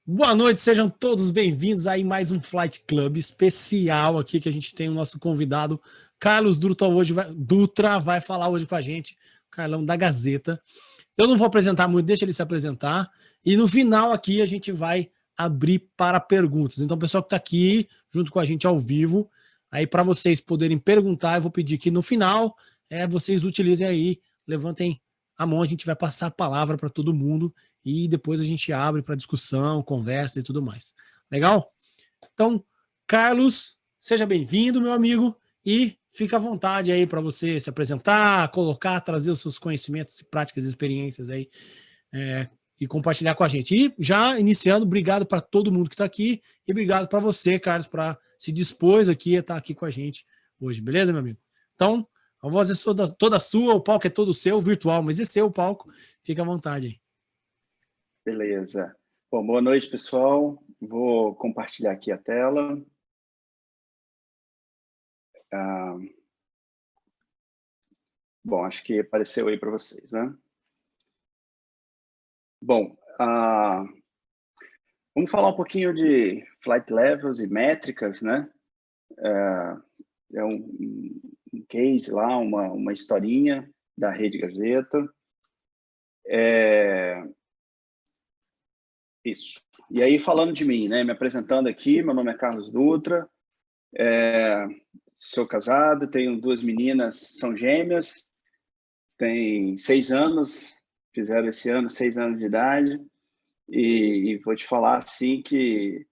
Boa noite, sejam todos bem-vindos aí mais um Flight Club especial aqui que a gente tem o nosso convidado Carlos Dutra vai falar hoje com a gente, Carlão da Gazeta. Eu não vou apresentar muito, deixa ele se apresentar e no final aqui a gente vai abrir para perguntas. Então, o pessoal que está aqui junto com a gente ao vivo, aí para vocês poderem perguntar, eu vou pedir que no final vocês utilizem aí, levantem a mão, a gente vai passar a palavra para todo mundo e depois a gente abre para discussão, conversa e tudo mais. Legal? Então, Carlos, seja bem-vindo, meu amigo, e fica à vontade aí para você se apresentar, colocar, trazer os seus conhecimentos, práticas e experiências aí e compartilhar com a gente. E já iniciando, obrigado para todo mundo que está aqui e obrigado para você, Carlos, para se dispor aqui a estar aqui com a gente hoje, beleza, meu amigo? Então, a voz é toda sua, o palco é todo seu, virtual, mas esse é o palco, fica à vontade aí. Beleza. Bom, boa noite, pessoal. Vou compartilhar aqui a tela. Bom, acho que apareceu aí para vocês, né? Bom, vamos falar um pouquinho de flight levels e métricas, né? É um case lá, uma historinha da Rede Gazeta. Isso. E aí, falando de mim, né? Me apresentando aqui, meu nome é Carlos Dutra, sou casado, tenho duas meninas, são gêmeas, têm 6 anos, fizeram esse ano 6 anos de idade, e vou te falar assim que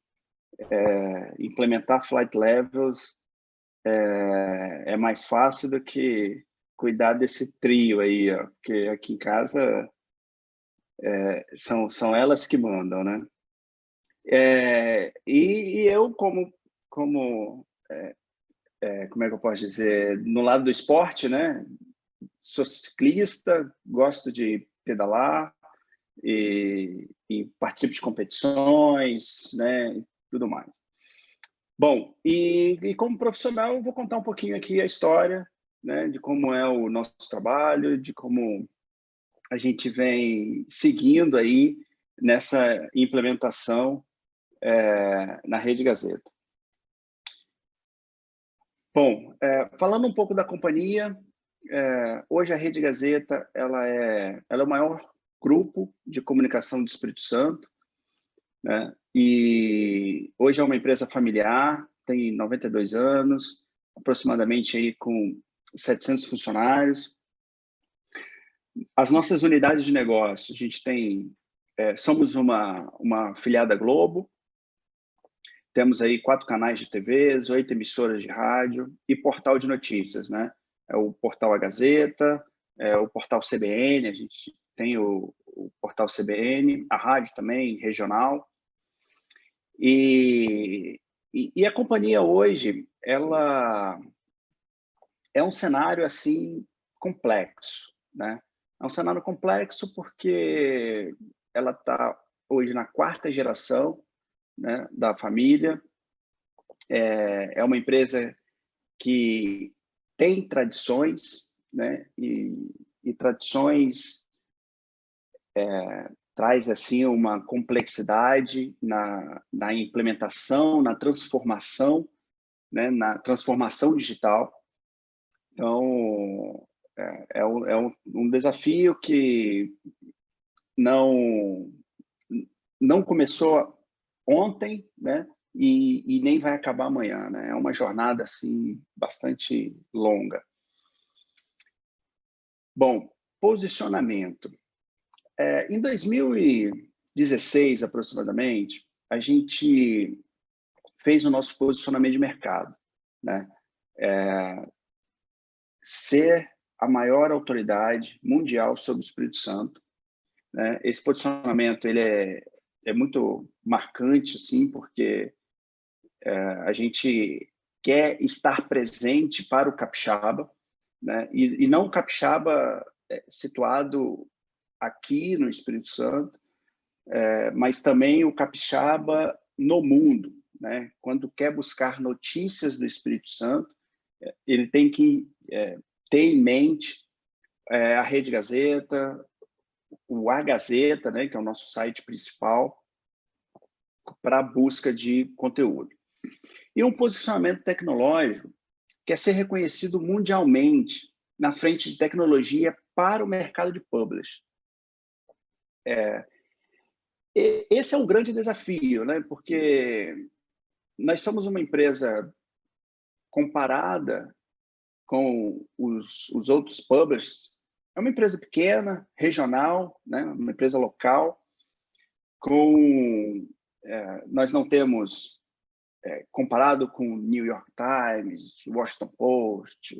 implementar flight levels é mais fácil do que cuidar desse trio aí, ó, porque aqui em casa são elas que mandam, né? E eu, como é que eu posso dizer, no lado do esporte, né? Sou ciclista, gosto de pedalar e participo de competições, né? E tudo mais. Bom, e como profissional, eu vou contar um pouquinho aqui a história, né? De como é o nosso trabalho, de como a gente vem seguindo aí nessa implementação na Rede Gazeta. Bom, falando um pouco da companhia, hoje a Rede Gazeta ela é o maior grupo de comunicação do Espírito Santo, né? E hoje é uma empresa familiar, tem 92 anos, aproximadamente aí com 700 funcionários. As nossas unidades de negócio, a gente tem, somos uma filiada da Globo, temos aí 4 canais de TVs, 8 emissoras de rádio e portal de notícias, né? É o portal A Gazeta, o portal CBN, a gente tem o portal CBN, a rádio também, regional. E a companhia hoje, ela é um cenário assim complexo, né? É um cenário complexo porque ela está hoje na 4ª geração, né, da família. É uma empresa que tem tradições, né? E tradições traz assim uma complexidade na implementação, na transformação, né? Na transformação digital. Então, um desafio que não começou ontem, né? E nem vai acabar amanhã, né? É uma jornada assim bastante longa. Bom, posicionamento. Em 2016, aproximadamente, a gente fez o nosso posicionamento de mercado, né? Ser a maior autoridade mundial sobre o Espírito Santo, né? Esse posicionamento ele é muito marcante, assim, porque a gente quer estar presente para o capixaba, né? E não o capixaba situado aqui no Espírito Santo, mas também o capixaba no mundo, né? Quando quer buscar notícias do Espírito Santo, ele tem que ter em mente a Rede Gazeta, o A Gazeta, né? Que é o nosso site principal, para a busca de conteúdo. E um posicionamento tecnológico que é ser reconhecido mundialmente na frente de tecnologia para o mercado de publish. Esse é um grande desafio, né? Porque nós somos uma empresa comparada com os outros publishers, é uma empresa pequena, regional, né? Uma empresa local, nós não temos, comparado com New York Times, Washington Post,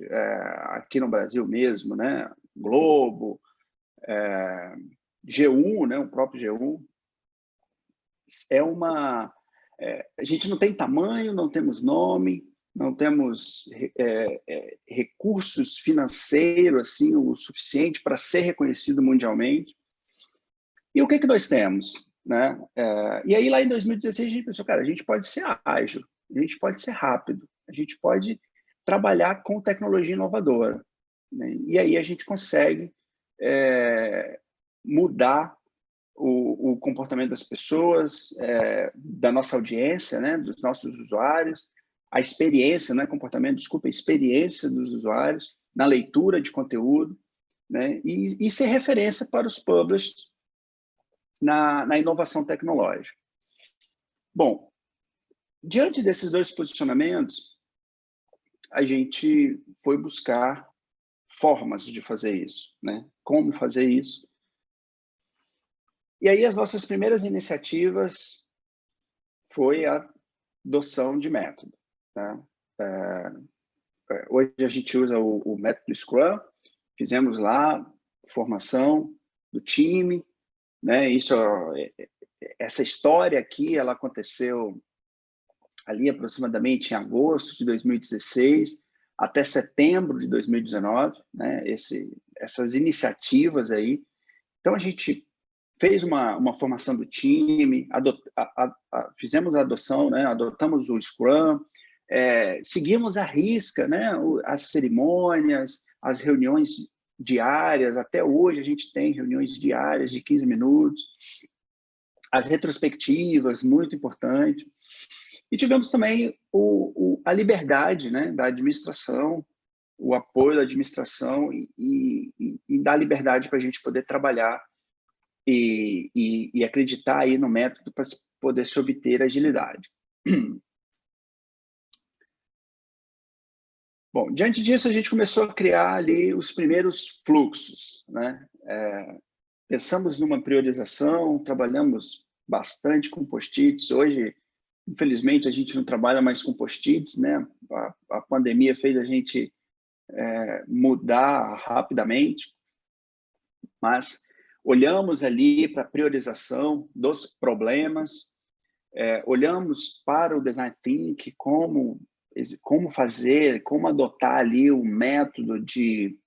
aqui no Brasil mesmo, né? Globo, G1, né? O próprio G1, a gente não tem tamanho, não temos nome, não temos recursos financeiros assim, o suficiente para ser reconhecido mundialmente. E o que nós temos? Né? E aí, lá em 2016, a gente pensou, cara, a gente pode ser ágil, a gente pode ser rápido, a gente pode trabalhar com tecnologia inovadora. Né? E aí a gente consegue mudar o comportamento das pessoas, da nossa audiência, né, dos nossos usuários, a experiência, não é comportamento, desculpa, a experiência dos usuários na leitura de conteúdo, né, e ser referência para os publishers na inovação tecnológica. Bom, diante desses dois posicionamentos, a gente foi buscar formas de fazer isso, né? Como fazer isso. E aí as nossas primeiras iniciativas foi a adoção de método. Tá? Hoje a gente usa o método Scrum, fizemos lá formação do time, né? Essa história aqui, ela aconteceu ali aproximadamente em agosto de 2016 até setembro de 2019, né? Essas iniciativas aí. Então a gente fez uma formação do time, fizemos a adoção, né? Adotamos o Scrum, seguimos à risca, né? As cerimônias, as reuniões diárias, até hoje a gente tem reuniões diárias de 15 minutos, as retrospectivas, muito importante. E tivemos também a liberdade, né? Da administração, o apoio da administração e dar liberdade para a gente poder trabalhar e acreditar aí no método para poder se obter agilidade. Bom, diante disso, a gente começou a criar ali os primeiros fluxos, né? Pensamos numa priorização, trabalhamos bastante com post-its. Hoje, infelizmente, a gente não trabalha mais com post-its, né? A pandemia fez a gente mudar rapidamente, mas olhamos ali para a priorização dos problemas, olhamos para o Design Thinking, como fazer, como adotar ali o método de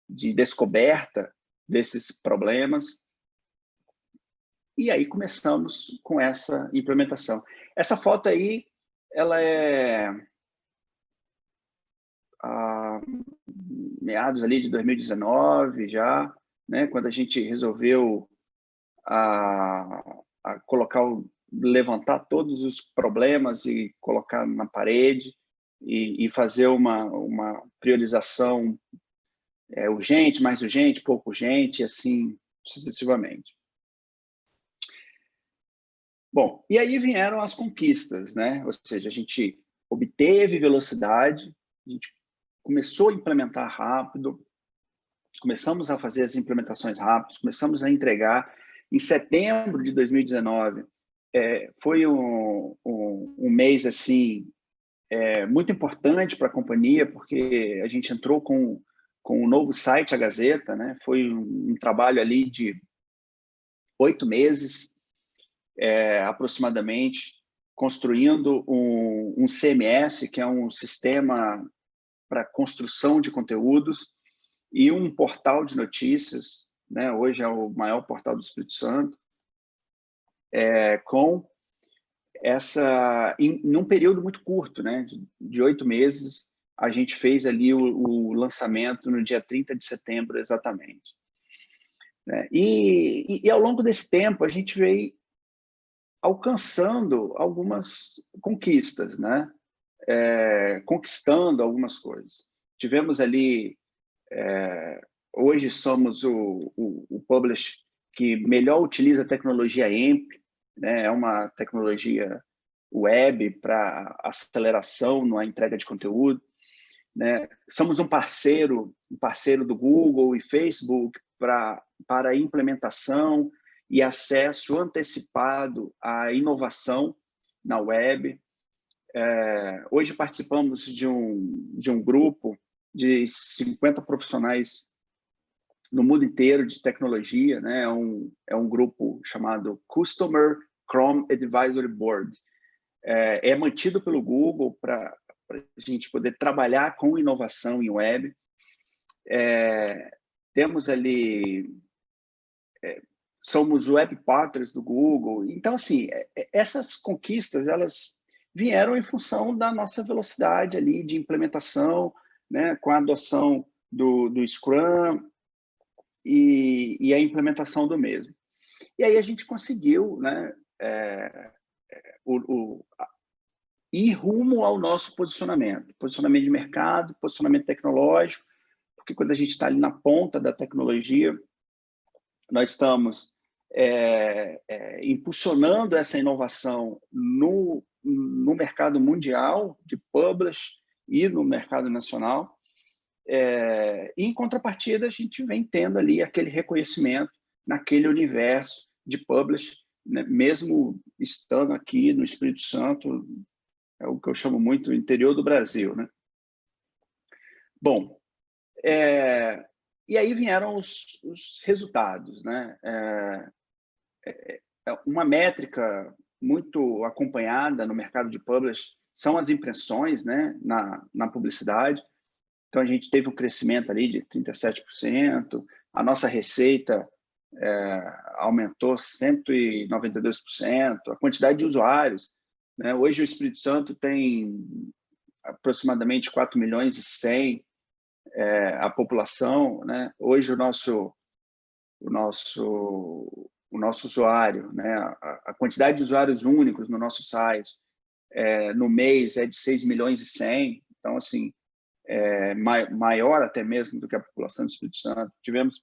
descoberta desses problemas. E aí começamos com essa implementação. Essa foto aí, ela é meados ali de 2019 já, né, quando a gente resolveu levantar todos os problemas e colocar na parede e fazer uma priorização urgente, mais urgente, pouco urgente, e assim sucessivamente. Bom, e aí vieram as conquistas, né? Ou seja, a gente obteve velocidade, a gente começou a implementar rápido, começamos a fazer as implementações rápidas, começamos a entregar. Em setembro de 2019, foi um mês assim muito importante para a companhia, porque a gente entrou com um novo site, a Gazeta, né? Foi um trabalho ali de 8 meses, aproximadamente, construindo um CMS, que é um sistema para construção de conteúdos, e um portal de notícias, né? Hoje é o maior portal do Espírito Santo, com num período muito curto, né? De 8 meses, a gente fez ali o lançamento no dia 30 de setembro, exatamente. E ao longo desse tempo, a gente veio alcançando algumas conquistas, né? Conquistando algumas coisas. Tivemos ali, hoje somos o publish que melhor utiliza a tecnologia EMP, né? É uma tecnologia web para aceleração na entrega de conteúdo, né? Somos um parceiro do Google e Facebook para implementação e acesso antecipado à inovação na web. Hoje participamos de um grupo de 50 profissionais no mundo inteiro de tecnologia, né? É um grupo chamado Customer Chrome Advisory Board. É mantido pelo Google para a gente poder trabalhar com inovação em web. Temos ali... somos web partners do Google. Então, assim, essas conquistas, elas vieram em função da nossa velocidade ali de implementação, né, com a adoção do Scrum e a implementação do mesmo. E aí a gente conseguiu, né, ir rumo ao nosso posicionamento de mercado, posicionamento tecnológico, porque quando a gente está ali na ponta da tecnologia, nós estamos impulsionando essa inovação no mercado mundial de publish e no mercado nacional. E, em contrapartida, a gente vem tendo ali aquele reconhecimento naquele universo de publish, né? Mesmo estando aqui no Espírito Santo, é o que eu chamo muito interior do Brasil, né? Bom, e aí vieram os resultados, né? Uma métrica muito acompanhada no mercado de publish são as impressões, né, na publicidade. Então, a gente teve um crescimento ali de 37%, a nossa receita aumentou 192%, a quantidade de usuários, né? Hoje o Espírito Santo tem aproximadamente 4 milhões e 100 a população, né? Hoje o nosso usuário, né? A quantidade de usuários únicos no nosso site no mês é de 6 milhões e 100, então, assim, maior até mesmo do que a população do Espírito Santo. Tivemos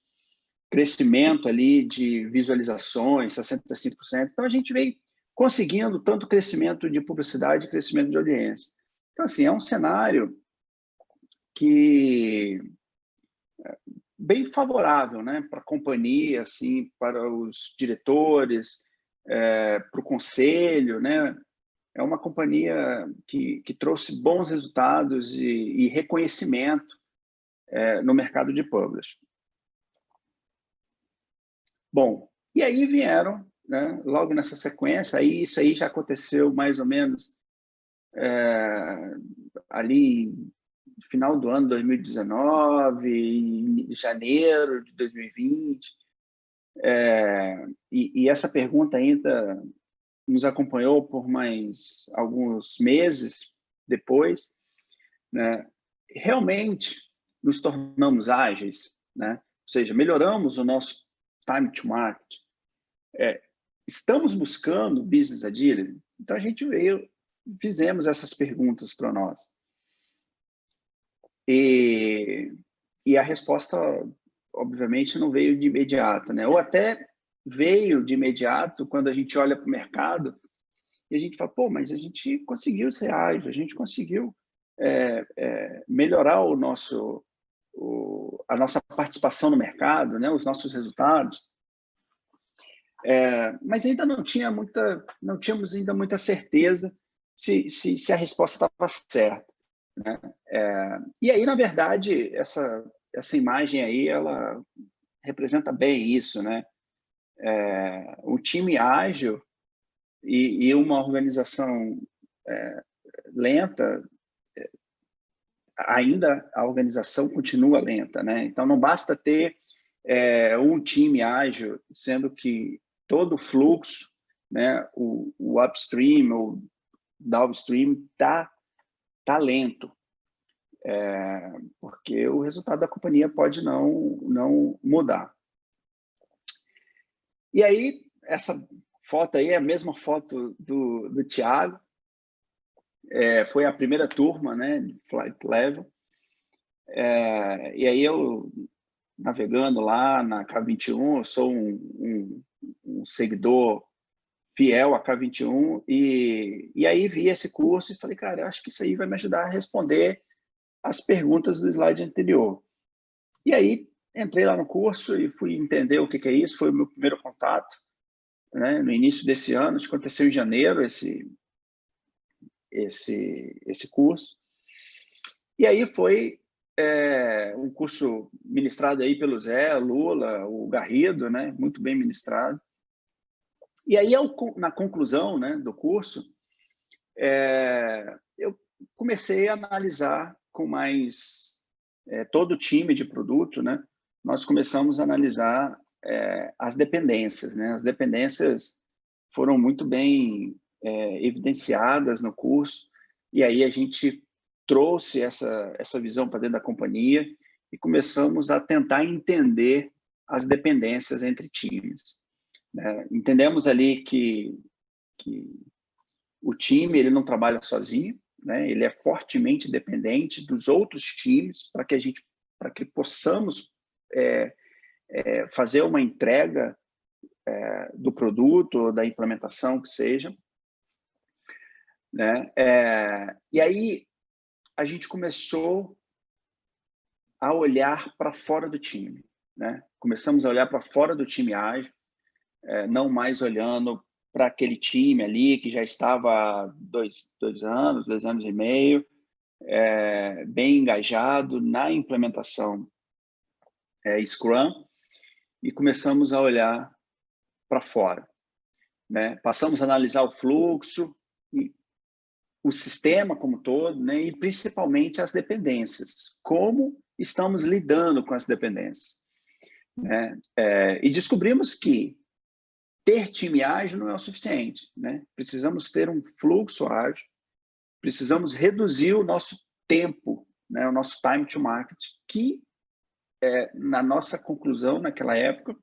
crescimento ali de visualizações, 65%. Então, a gente veio conseguindo tanto crescimento de publicidade e crescimento de audiência. Então, assim, é um cenário que bem favorável, né, para a companhia, assim, para os diretores, para o conselho, né? É uma companhia que trouxe bons resultados e reconhecimento no mercado de publish. Bom, e aí vieram, né, logo nessa sequência, isso aí já aconteceu mais ou menos ali no final do ano 2019, em janeiro de 2020. E essa pergunta ainda nos acompanhou por mais alguns meses depois, né? Realmente nos tornamos ágeis, né? Ou seja, melhoramos o nosso time to market. Estamos buscando business agility? Então, a gente fizemos essas perguntas para nós. E a resposta, obviamente, não veio de imediato, né? Ou até veio de imediato quando a gente olha para o mercado e a gente fala, pô, mas a gente conseguiu ser ágil, a gente conseguiu melhorar a nossa participação no mercado, né? Os nossos resultados. Mas ainda não tínhamos ainda muita certeza se a resposta estava certa, né? E aí, na verdade, essa imagem aí, ela representa bem isso, né? Um time ágil e uma organização lenta, ainda a organização continua lenta, né? Então, não basta ter um time ágil, sendo que todo o fluxo, né, o upstream ou downstream tá lento, porque o resultado da companhia pode não mudar. E aí, essa foto aí é a mesma foto do Thiago. Foi a primeira turma, né, de Flight Level. E aí eu, navegando lá na K21, eu sou um seguidor fiel à K21, e aí vi esse curso e falei, cara, eu acho que isso aí vai me ajudar a responder as perguntas do slide anterior. E aí entrei lá no curso e fui entender o que é isso, foi o meu primeiro contato, né, no início desse ano, isso aconteceu em janeiro, esse curso. E aí foi um curso ministrado aí pelo Zé, Lula, o Garrido, né, muito bem ministrado. E aí, na conclusão, né, do curso, eu comecei a analisar com mais todo o time de produto, né? Nós começamos a analisar as dependências, né? As dependências foram muito bem evidenciadas no curso, e aí a gente trouxe essa visão para dentro da companhia e começamos a tentar entender as dependências entre times. Entendemos ali que o time ele não trabalha sozinho, né? Ele é fortemente dependente dos outros times para que possamos fazer uma entrega do produto ou da implementação que seja, né? E aí a gente começou a olhar para fora do time, né? Começamos a olhar para fora do time ágil, não mais olhando para aquele time ali que já estava há 2 anos e meio, bem engajado na implementação Scrum, e começamos a olhar para fora, né? Passamos a analisar o fluxo, e o sistema como todo, né? E principalmente as dependências, como estamos lidando com as dependências, né? E descobrimos que ter time ágil não é o suficiente, né? Precisamos ter um fluxo ágil, precisamos reduzir o nosso tempo, né? O nosso time to market, que na nossa conclusão naquela época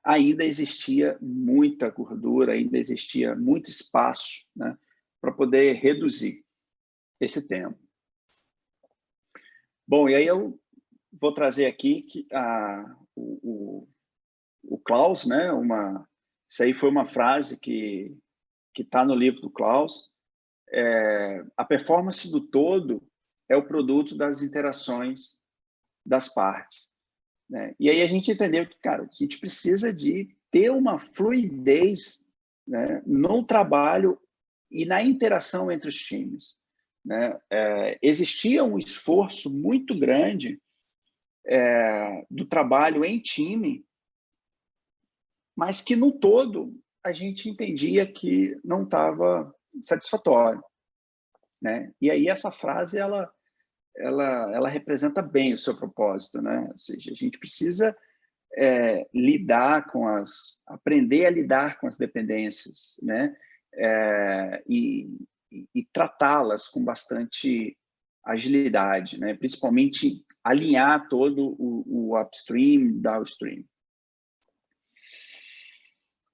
ainda existia muita gordura, ainda existia muito espaço, né? Para poder reduzir esse tempo. Bom, e aí eu vou trazer aqui o Klaus, né? Isso aí foi uma frase que está no livro do Klaus. A performance do todo é o produto das interações das partes, né? E aí a gente entendeu que, cara, a gente precisa de ter uma fluidez, né, no trabalho e na interação entre os times, né? Existia um esforço muito grande do trabalho em time, mas que no todo a gente entendia que não estava satisfatório, né? E aí essa frase ela representa bem o seu propósito, né? Ou seja, a gente precisa aprender a lidar com as dependências, né? E tratá-las com bastante agilidade, né? Principalmente alinhar todo o upstream, downstream.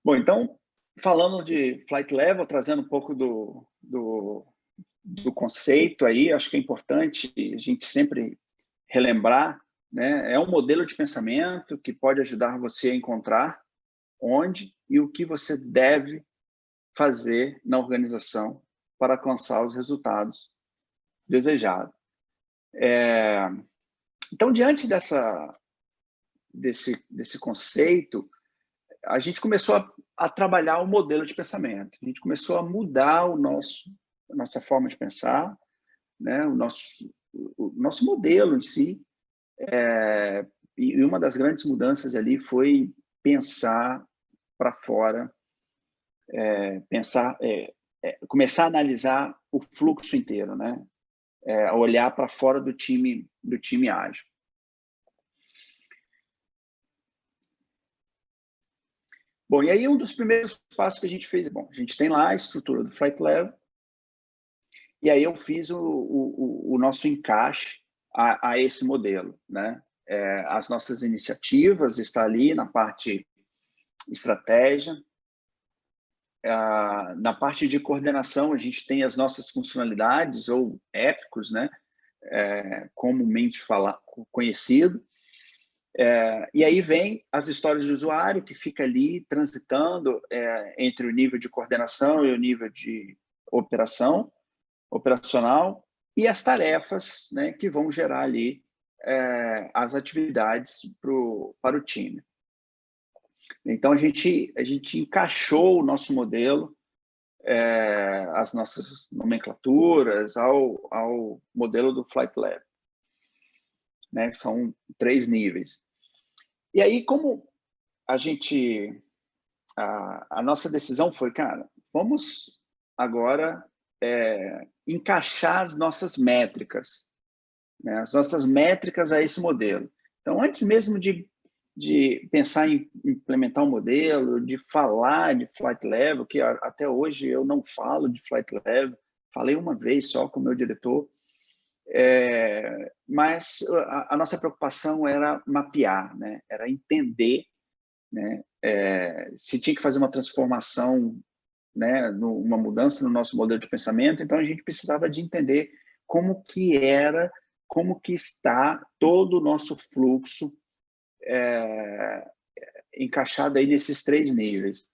Bom, então, falando de Flight Level, trazendo um pouco do conceito aí, acho que é importante a gente sempre relembrar, né? É um modelo de pensamento que pode ajudar você a encontrar onde e o que você deve fazer na organização para alcançar os resultados desejados. Então, diante desse conceito, a gente começou a trabalhar o modelo de pensamento. A gente começou a mudar a nossa forma de pensar, né? O nosso modelo em si. E uma das grandes mudanças ali foi pensar para fora, começar a analisar o fluxo inteiro, né? Olhar para fora do time ágil. Bom, e aí um dos primeiros passos que a gente fez, a gente tem lá a estrutura do Flight Level, e aí eu fiz o nosso encaixe a esse modelo, né? As nossas iniciativas estão ali na parte estratégia, Na parte de coordenação, a gente tem as nossas funcionalidades, ou épicos, né? Comumente conhecido. E aí vem as histórias de usuário, que fica ali transitando entre o nível de coordenação e o nível de operacional, e as tarefas, né, que vão gerar ali as atividades para o time. Então, a gente encaixou o nosso modelo, as nossas nomenclaturas, ao modelo do Flight Lab, né? São 3 níveis. E aí, como a nossa decisão foi, cara, vamos agora encaixar as nossas métricas, né? As nossas métricas a esse modelo. Então, antes mesmo de pensar em implementar um modelo, de falar de Flight Level, que até hoje eu não falo de Flight Level, falei uma vez só com o meu diretor, mas a nossa preocupação era mapear, né? Era entender, né? Se tinha que fazer uma transformação, né? Uma mudança no nosso modelo de pensamento, então a gente precisava de entender como que está todo o nosso fluxo encaixado aí nesses 3 níveis,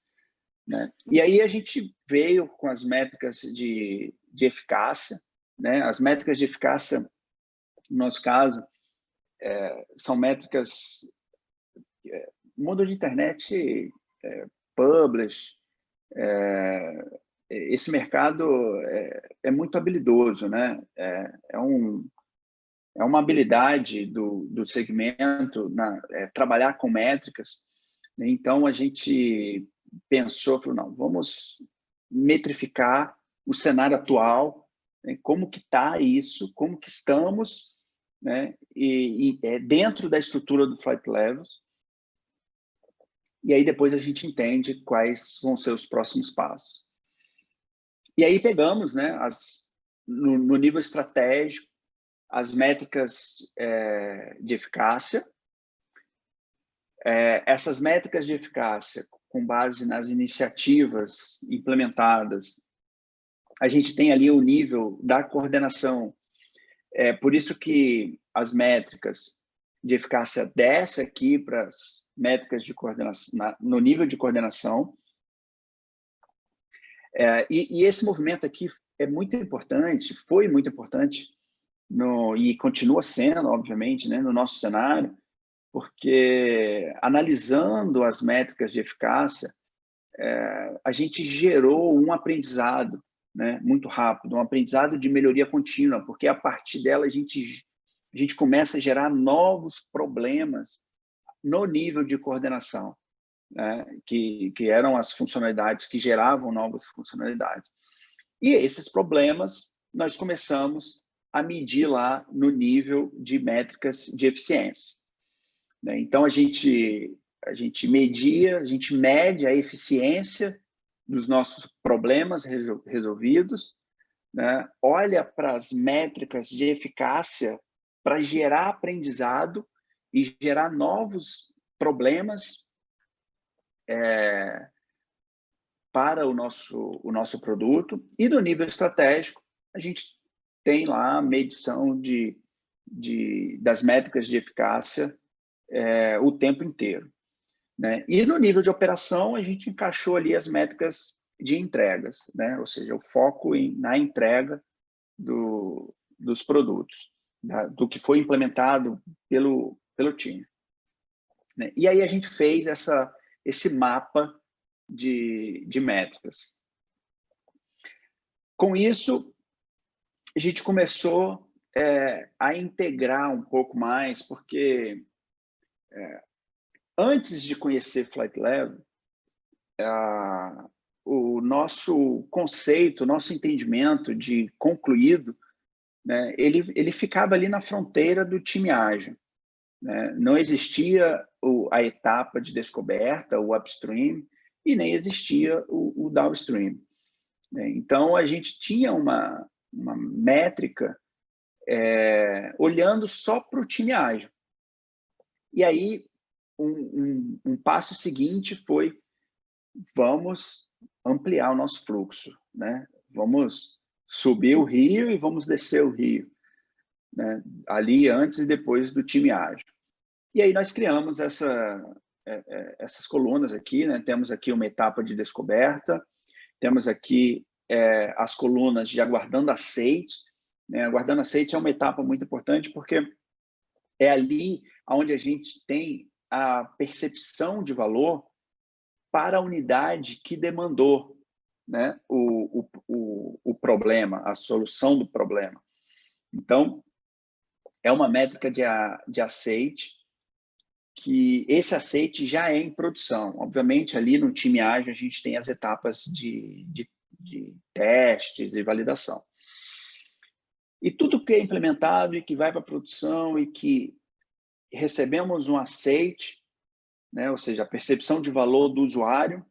né? E aí a gente veio com as métricas de eficácia, né? As métricas de eficácia, no nosso caso, são métricas mundo de internet, publish, esse mercado é muito habilidoso, né? É uma habilidade do segmento, trabalhar com métricas. Então, a gente pensou, falou, não, vamos metrificar o cenário atual, né? Como que está isso, como que estamos, né? Dentro da estrutura do Flight Levels. E aí depois a gente entende quais vão ser os próximos passos. E aí pegamos, né, no nível estratégico, as métricas de eficácia. Essas métricas de eficácia, com base nas iniciativas implementadas, a gente tem ali o nível da coordenação. Por isso que as métricas de eficácia descem aqui para as métricas de coordenação, no nível de coordenação. E esse movimento aqui é muito importante, foi muito importante, e continua sendo, obviamente, né, no nosso cenário, porque analisando as métricas de eficácia, a gente gerou um aprendizado, né, muito rápido, um aprendizado de melhoria contínua, porque a partir dela a gente começa a gerar novos problemas no nível de coordenação, né, que eram as funcionalidades que geravam novas funcionalidades. E esses problemas nós começamos a medir lá no nível de métricas de eficiência, né? Então, a gente mede a eficiência dos nossos problemas resolvidos, né? Olha para as métricas de eficácia para gerar aprendizado e gerar novos problemas para o nosso produto. E no nível estratégico, a gente tem lá a medição das métricas de eficácia o tempo inteiro, né? E no nível de operação, a gente encaixou ali as métricas de entregas, né? Ou seja, o foco na entrega dos produtos, do que foi implementado pelo time, né? E aí a gente fez esse mapa de métricas. Com isso, a gente começou a integrar um pouco mais, porque antes de conhecer Flight Level, o nosso conceito, o nosso entendimento de concluído, né, ele ficava ali na fronteira do time ágil, né? Não existia a etapa de descoberta, o upstream, e nem existia o downstream, né? Então, a gente tinha uma métrica olhando só para o time ágil. E aí, um passo seguinte foi: vamos ampliar o nosso fluxo, né? Vamos subir o rio e vamos descer o rio, né? Ali antes e depois do time ágil. E aí nós criamos essas colunas aqui, né? Temos aqui uma etapa de descoberta, temos aqui as colunas de aguardando aceite, né? Aguardando aceite é uma etapa muito importante porque é ali onde a gente tem a percepção de valor para a unidade que demandou, né, o problema, a solução do problema. Então, é uma métrica de aceite, que esse aceite já é em produção. Obviamente, ali no time ágil, a gente tem as etapas de testes e validação. E tudo que é implementado e que vai para a produção e que recebemos um aceite, né, ou seja, a percepção de valor do usuário,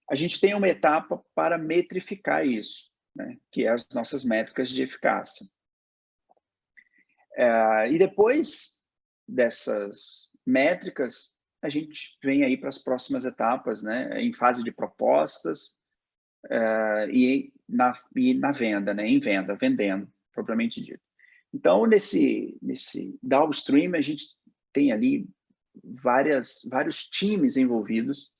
a gente tem uma etapa para metrificar isso, né, que é as nossas métricas de eficácia. E depois dessas métricas, a gente vem aí para as próximas etapas, né, em fase de propostas e na venda, né, em venda, vendendo, propriamente dito. Então, nesse downstream, a gente tem ali vários times envolvidos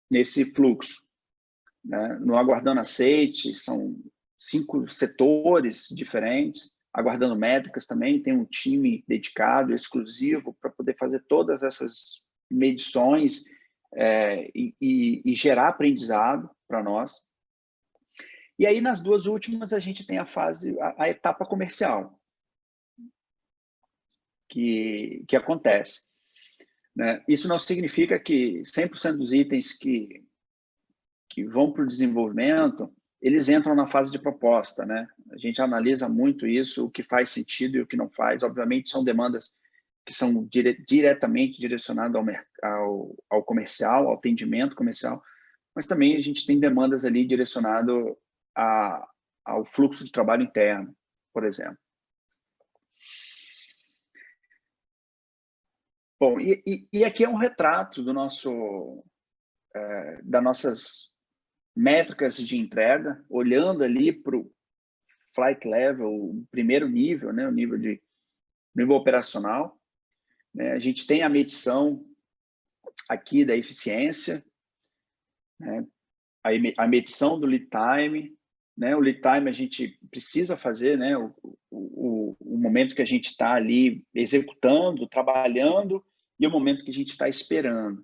nesse fluxo, né? No Aguardando Aceite, são 5 setores diferentes. Aguardando Métricas também tem um time dedicado, exclusivo, para poder fazer todas essas medições e gerar aprendizado para nós. E aí, nas duas últimas, a gente tem a etapa comercial, que acontece, né? Isso não significa que 100% dos itens que vão para o desenvolvimento, eles entram na fase de proposta, né? A gente analisa muito isso, o que faz sentido e o que não faz. Obviamente, são demandas que são diretamente direcionadas ao comercial, ao atendimento comercial, mas também a gente tem demandas ali direcionadas ao fluxo de trabalho interno, por exemplo. Bom, e aqui é um retrato das nossas métricas de entrega, olhando ali para o flight level, o primeiro nível, né, o nível operacional, né? A gente tem a medição aqui da eficiência, né? A medição do lead time, né? O lead time a gente precisa fazer, né? O momento que a gente está ali executando, trabalhando, e o momento que a gente está esperando,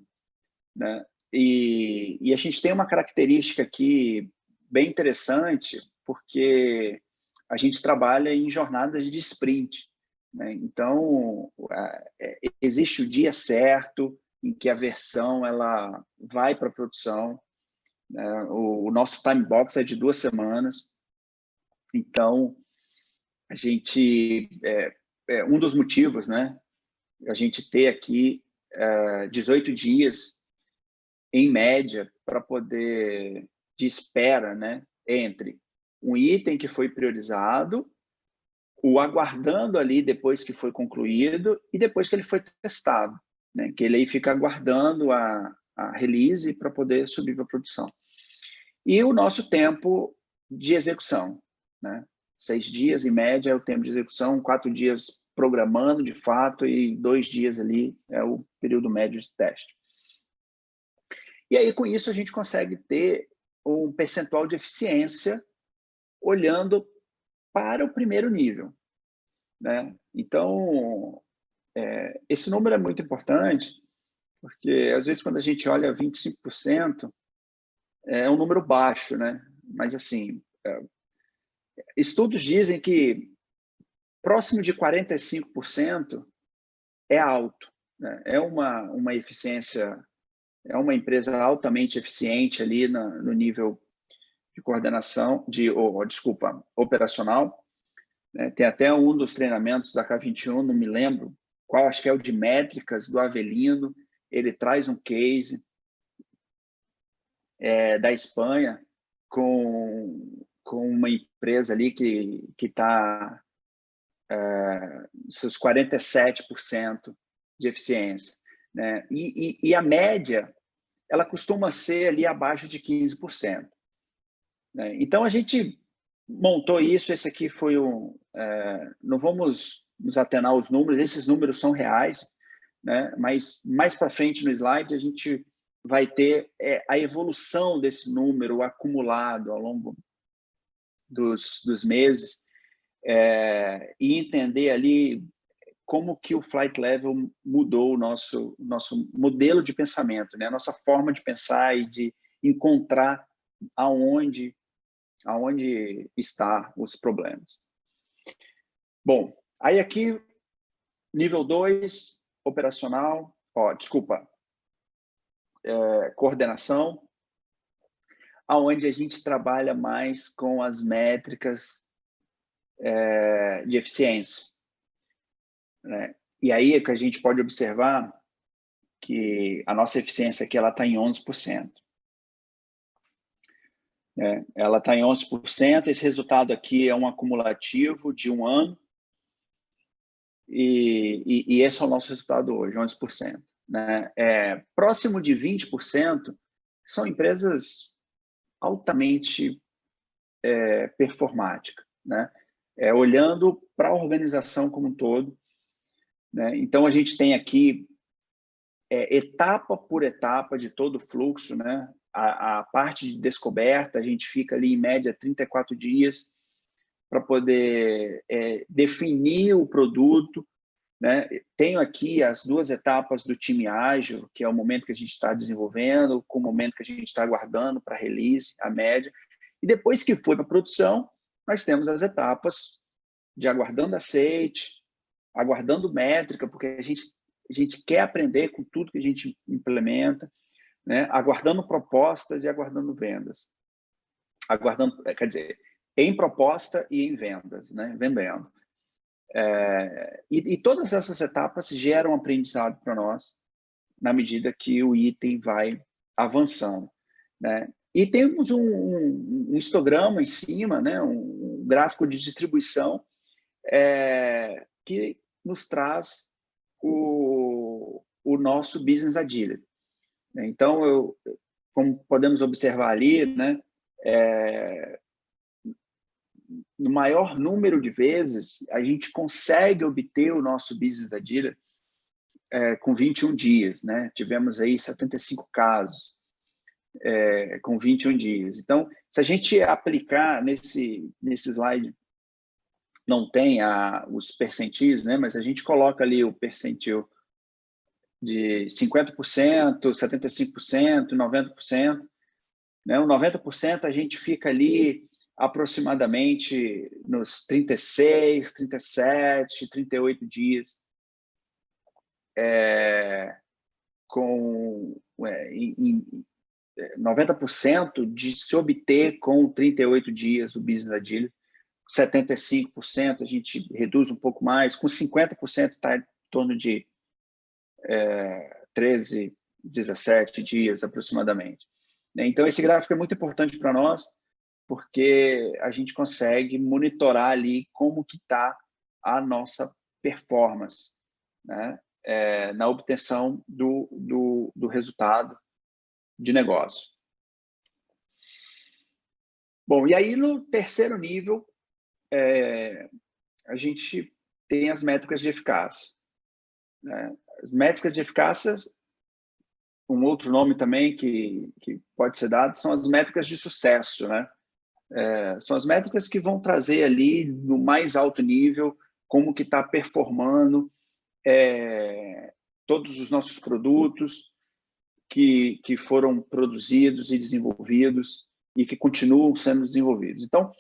né? E a gente tem uma característica aqui bem interessante, porque a gente trabalha em jornadas de sprint, né? Então, existe o dia certo em que a versão ela vai para a produção, né? O nosso time box é de 2 semanas. Então, a gente um dos motivos, né, a gente ter aqui 18 dias em média para poder de espera, né, entre um item que foi priorizado, o aguardando ali depois que foi concluído e depois que ele foi testado, né, que ele aí fica aguardando a release para poder subir para a produção. E o nosso tempo de execução, né? 6 dias em média é o tempo de execução, 4 dias programando de fato e 2 dias ali é o período médio de teste. E aí, com isso, a gente consegue ter um percentual de eficiência olhando para o primeiro nível, né? Então, esse número é muito importante, porque, às vezes, quando a gente olha 25%, é um número baixo, né? Mas, assim, estudos dizem que próximo de 45% é alto, né? É uma eficiência, é uma empresa altamente eficiente ali no nível de coordenação, operacional, né? Tem até um dos treinamentos da K21, não me lembro qual, acho que é o de métricas do Avelino, ele traz um case da Espanha com uma empresa ali que está seus 47% de eficiência, né? E a média ela costuma ser ali abaixo de 15%. Né? Então, a gente montou isso. Esse aqui foi não vamos nos atenar aos números, esses números são reais, né? Mas mais para frente no slide a gente vai ter a evolução desse número acumulado ao longo dos meses, e entender ali como que o Flight Level mudou o nosso modelo de pensamento, né? A nossa forma de pensar e de encontrar aonde estão os problemas. Bom, aí aqui, nível 2, operacional, coordenação, aonde a gente trabalha mais com as métricas de eficiência. Né? E aí é que a gente pode observar que a nossa eficiência aqui está em 11%. Ela está em 11%, esse resultado aqui é um acumulativo de um ano, e esse é o nosso resultado hoje, 11%. Né? Próximo de 20% são empresas altamente performáticas, né? Olhando para a organização como um todo. Né? Então, a gente tem aqui, etapa por etapa de todo o fluxo, né? A parte de descoberta, a gente fica ali em média 34 dias para poder definir o produto. Né? Tenho aqui as 2 etapas do time ágil, que é o momento que a gente está desenvolvendo, com o momento que a gente está aguardando para release, a média. E depois que foi para a produção, nós temos as etapas de aguardando aceite, aguardando métrica, porque a gente quer aprender com tudo que a gente implementa, né? Aguardando propostas e aguardando vendas. Quer dizer, em proposta e em vendas, né? Vendendo. E todas essas etapas geram aprendizado para nós na medida que o item vai avançando. Né? E temos um histograma em cima, né? Um gráfico de distribuição que nos traz o nosso business agility. Então, como podemos observar ali, né? No maior número de vezes, a gente consegue obter o nosso business agility com 21 dias. Né? Tivemos aí 75 casos com 21 dias. Então, se a gente aplicar nesse slide, não tem os percentis, né? Mas a gente coloca ali o percentil de 50%, 75%, 90%. Né? O 90% a gente fica ali aproximadamente nos 36, 37, 38 dias, com 90% de se obter com 38 dias o business agility. 75% a gente reduz um pouco mais, com 50% está em torno de 13, 17 dias aproximadamente. Então, esse gráfico é muito importante para nós, porque a gente consegue monitorar ali como que está a nossa performance, né? Na obtenção do resultado de negócio. Bom, e aí no terceiro nível, a gente tem as métricas de eficácia. Né? As métricas de eficácia, um outro nome também que pode ser dado, são as métricas de sucesso. Né? São as métricas que vão trazer ali no mais alto nível como que está performando todos os nossos produtos que foram produzidos e desenvolvidos e que continuam sendo desenvolvidos. Então,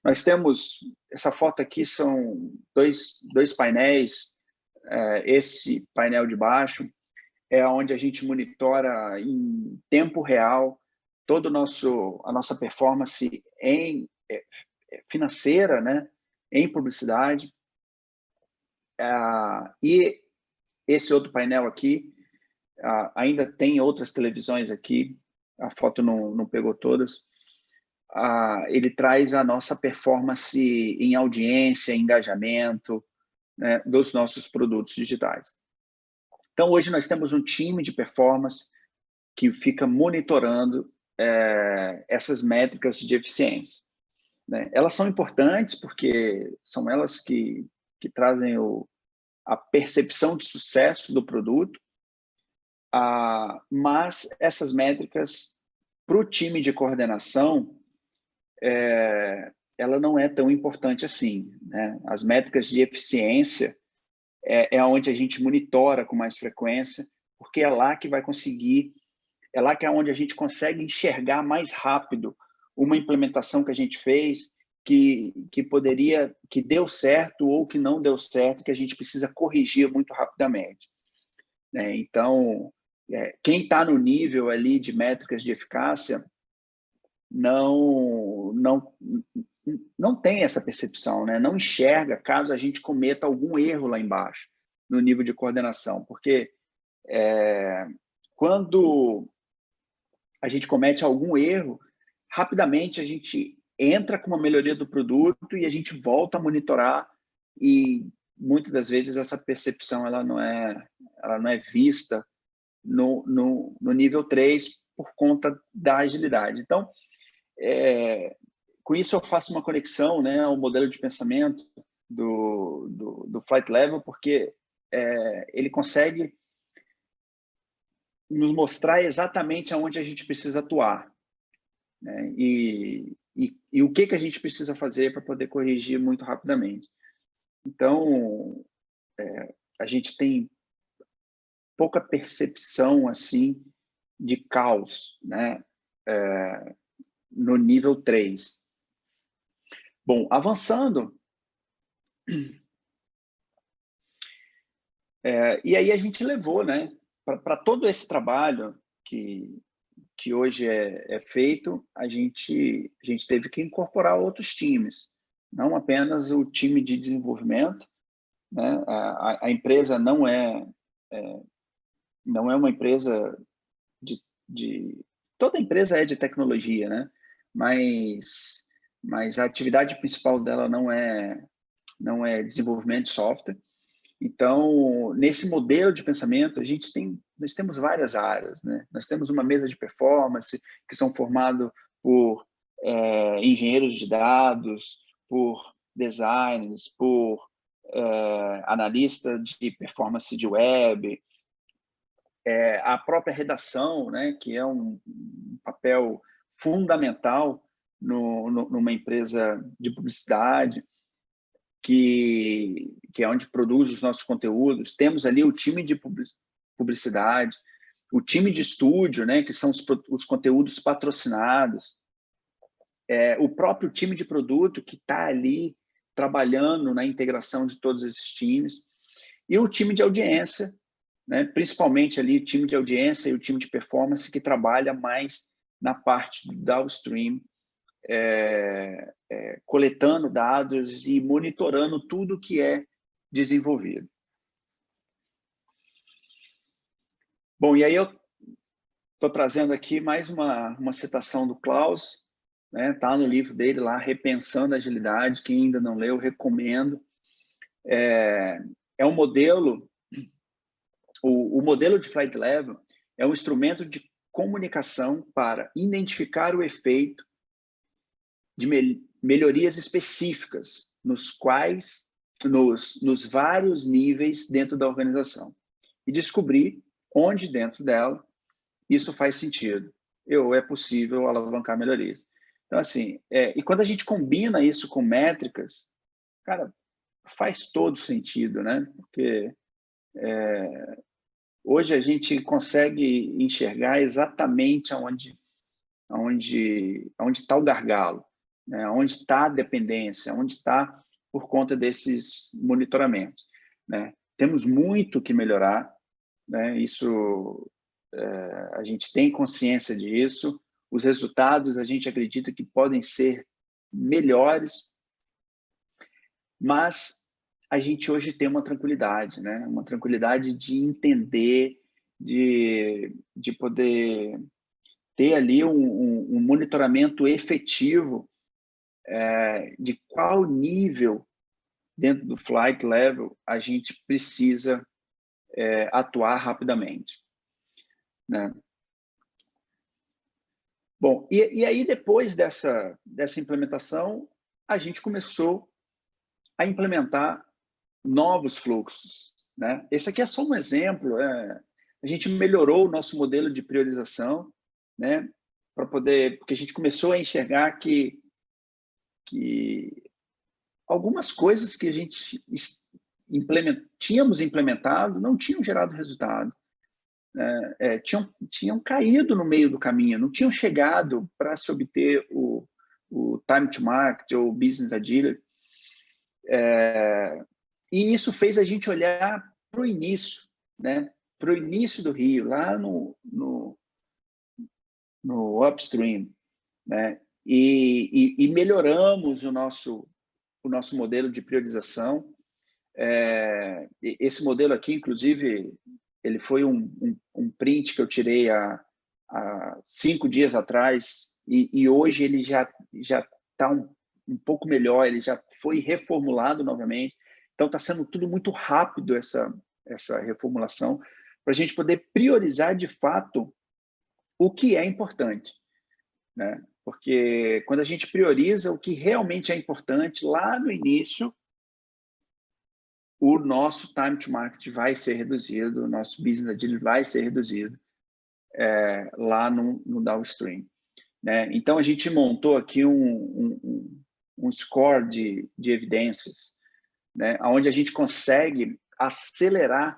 nós temos, essa foto aqui são dois painéis. Esse painel de baixo é onde a gente monitora em tempo real toda a nossa performance financeira, né? Em publicidade. E esse outro painel aqui, ainda tem outras televisões aqui, a foto não pegou todas. Ele traz a nossa performance em audiência, engajamento, né, dos nossos produtos digitais. Então, hoje nós temos um time de performance que fica monitorando essas métricas de eficiência, né? Elas são importantes porque são elas que trazem a percepção de sucesso do produto, mas essas métricas, para o time de coordenação, ela não é tão importante assim, né? As métricas de eficiência é onde a gente monitora com mais frequência, porque é lá que vai conseguir, é lá que é onde a gente consegue enxergar mais rápido uma implementação que a gente fez, que deu certo ou que não deu certo, que a gente precisa corrigir muito rapidamente, né? Então, quem está no nível ali de métricas de eficácia não tem essa percepção, né? Não enxerga caso a gente cometa algum erro lá embaixo, no nível de coordenação, porque quando a gente comete algum erro, rapidamente a gente entra com uma melhoria do produto e a gente volta a monitorar, e muitas das vezes essa percepção ela não é vista no nível 3 por conta da agilidade. Então, com isso eu faço uma conexão, né, ao modelo de pensamento do Flight Level, porque ele consegue nos mostrar exatamente aonde a gente precisa atuar, né, e o que a gente precisa fazer para poder corrigir muito rapidamente. Então, a gente tem pouca percepção assim de caos, né, no nível 3. Bom, avançando, e aí a gente levou, né, para todo esse trabalho que hoje é feito, a gente teve que incorporar outros times, não apenas o time de desenvolvimento, né? A empresa não é uma empresa toda empresa é de tecnologia, né? Mas a atividade principal dela não é desenvolvimento de software. Então, nesse modelo de pensamento, nós temos várias áreas, né? Nós temos uma mesa de performance que são formados por engenheiros de dados, por designers, por analista de performance de web, a própria redação, né? Que é um papel fundamental numa empresa de publicidade, que é onde produz os nossos conteúdos. Temos ali o time de publicidade, o time de estúdio, né, que são os conteúdos patrocinados, o próprio time de produto que está ali trabalhando na integração de todos esses times, e o time de audiência, né, principalmente ali o time de audiência e o time de performance que trabalha mais na parte do downstream, coletando dados e monitorando tudo que é desenvolvido. Bom, e aí eu estou trazendo aqui mais uma citação do Klaus, né? Tá no livro dele lá, Repensando a Agilidade. Quem ainda não leu, recomendo. É um modelo, o modelo de Flight Level é um instrumento de comunicação para identificar o efeito de melhorias específicas nos vários níveis dentro da organização e descobrir onde dentro dela isso faz sentido ou é possível alavancar melhorias. Então, assim, e quando a gente combina isso com métricas, cara, faz todo sentido, né? Porque hoje a gente consegue enxergar exatamente onde está o gargalo, né? Onde está a dependência, onde está por conta desses monitoramentos, né? Temos muito que melhorar, né? Isso, a gente tem consciência disso. Os resultados a gente acredita que podem ser melhores, mas a gente hoje tem uma tranquilidade, né? Uma tranquilidade de entender, de poder ter ali um monitoramento efetivo de qual nível dentro do Flight Level a gente precisa atuar rapidamente, né? Bom, e aí depois dessa implementação, a gente começou a implementar novos fluxos, né? Esse aqui é só um exemplo. A gente melhorou o nosso modelo de priorização, né? Porque a gente começou a enxergar que algumas coisas que a gente tínhamos implementado não tinham gerado resultado. Tinham caído no meio do caminho, não tinham chegado para se obter o time to market ou business agility. E isso fez a gente olhar para o início, né? Para o início do rio, lá no upstream, né? E melhoramos o nosso modelo de priorização. Esse modelo aqui, inclusive, ele foi um print que eu tirei há 5 dias atrás, e hoje ele já está um pouco melhor, ele já foi reformulado novamente. Então, está sendo tudo muito rápido essa reformulação, para a gente poder priorizar, de fato, o que é importante, né? Porque quando a gente prioriza o que realmente é importante, lá no início, o nosso time to market vai ser reduzido, o nosso business agility vai ser reduzido lá no downstream, né? Então, a gente montou aqui um score de evidências, né? Onde a gente consegue acelerar,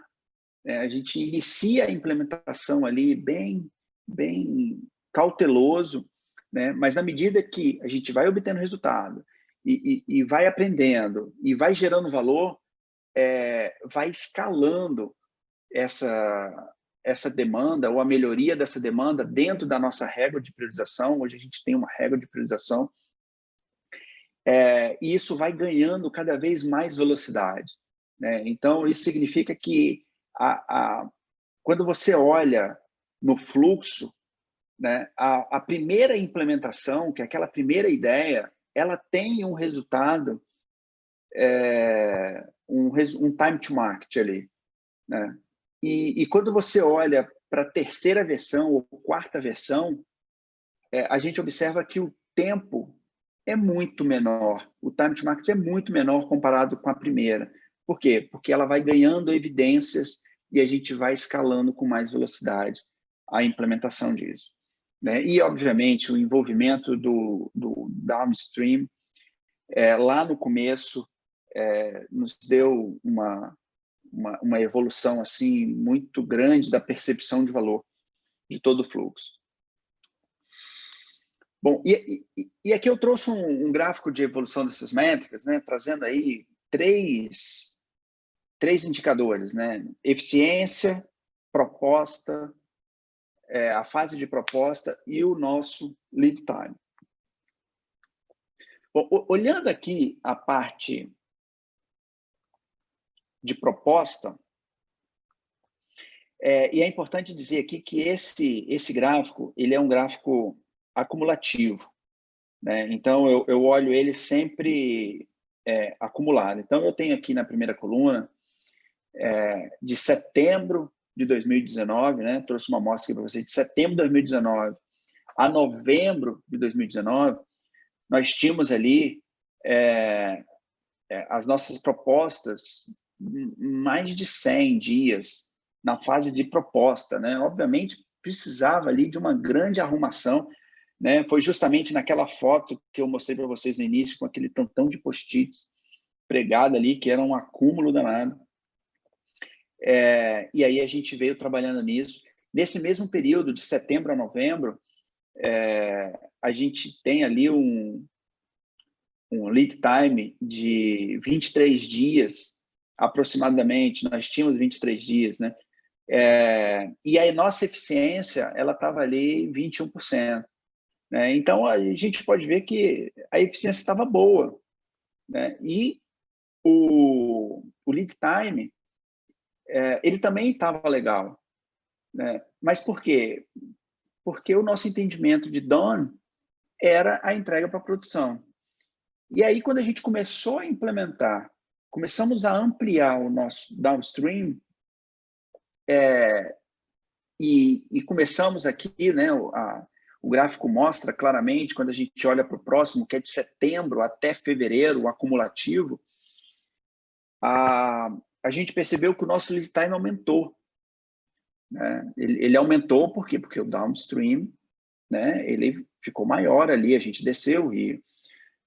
a gente inicia a implementação ali bem cauteloso, né? Mas na medida que a gente vai obtendo resultado e vai aprendendo e vai gerando valor, vai escalando essa demanda ou a melhoria dessa demanda dentro da nossa régua de priorização. Hoje a gente tem uma régua de priorização, e isso vai ganhando cada vez mais velocidade, né? Então, isso significa que quando você olha no fluxo, né, a primeira implementação, que é aquela primeira ideia, ela tem um resultado, um time to market ali, né? E quando você olha para a terceira versão ou quarta versão, a gente observa que o tempo é muito menor, o time to market é muito menor comparado com a primeira. Por quê? Porque ela vai ganhando evidências e a gente vai escalando com mais velocidade a implementação disso, né? E, obviamente, o envolvimento do downstream, lá no começo, nos deu uma evolução assim muito grande da percepção de valor de todo o fluxo. Bom, e aqui eu trouxe um gráfico de evolução dessas métricas, né, trazendo aí três indicadores, né? Eficiência, proposta, a fase de proposta e o nosso lead time. Bom, olhando aqui a parte de proposta, e é importante dizer aqui que esse gráfico, ele é um gráfico acumulativo, né? Então, eu olho ele sempre acumulado. Então, eu tenho aqui na primeira coluna, de setembro de 2019, né? Trouxe uma amostra aqui para vocês, de setembro de 2019 a novembro de 2019, nós tínhamos ali as nossas propostas mais de 100 dias na fase de proposta, né? Obviamente, precisava ali de uma grande arrumação, né? Foi justamente naquela foto que eu mostrei para vocês no início, com aquele tantão de post-its pregado ali, que era um acúmulo danado. E aí a gente veio trabalhando nisso. Nesse mesmo período, de setembro a novembro, a gente tem ali um lead time de 23 dias, aproximadamente. Nós tínhamos 23 dias, né? E a nossa eficiência, ela estava ali 21%. Né? Então, a gente pode ver que a eficiência estava boa, né? E o lead time, ele também estava legal, né? Mas por quê? Porque o nosso entendimento de done era a entrega para a produção. E aí, quando a gente começou a implementar, começamos a ampliar o nosso downstream, e começamos aqui, né, o o gráfico mostra claramente, quando a gente olha para o próximo, que é de setembro até fevereiro, o acumulativo, a gente percebeu que o nosso lead time aumentou. Né? Ele aumentou por quê? Porque o downstream, né, ele ficou maior ali, a gente desceu o rio.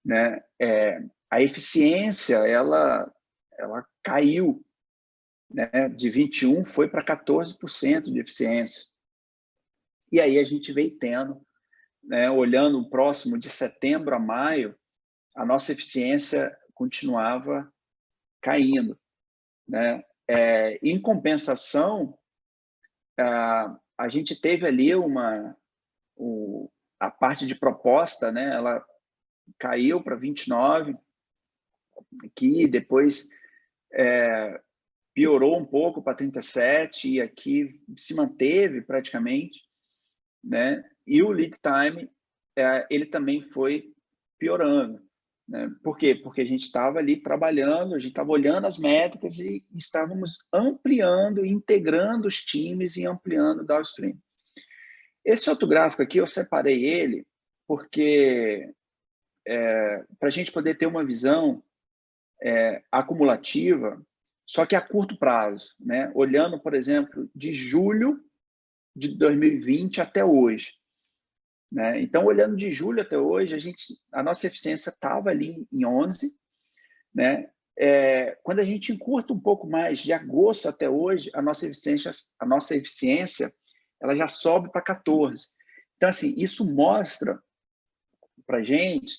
Né? A eficiência, ela caiu, né? De 21% foi para 14% de eficiência. E aí a gente veio tendo, né, olhando o próximo de setembro a maio, a nossa eficiência continuava caindo. Né? Em compensação, a gente teve ali a parte de proposta, né, ela caiu para 29, que depois piorou um pouco para 37, e aqui se manteve praticamente, né? E o lead time, ele também foi piorando. Né? Por quê? Porque a gente estava ali trabalhando, a gente estava olhando as métricas e estávamos ampliando, integrando os times e ampliando o downstream. Esse outro gráfico aqui, eu separei ele porque para a gente poder ter uma visão acumulativa, só que a curto prazo, né? Olhando, por exemplo, de julho de 2020 até hoje. Né? Então, olhando de julho até hoje, a nossa eficiência estava ali em 11. Né? Quando a gente encurta um pouco mais, de agosto até hoje, a nossa eficiência ela já sobe para 14. Então, assim, isso mostra para a gente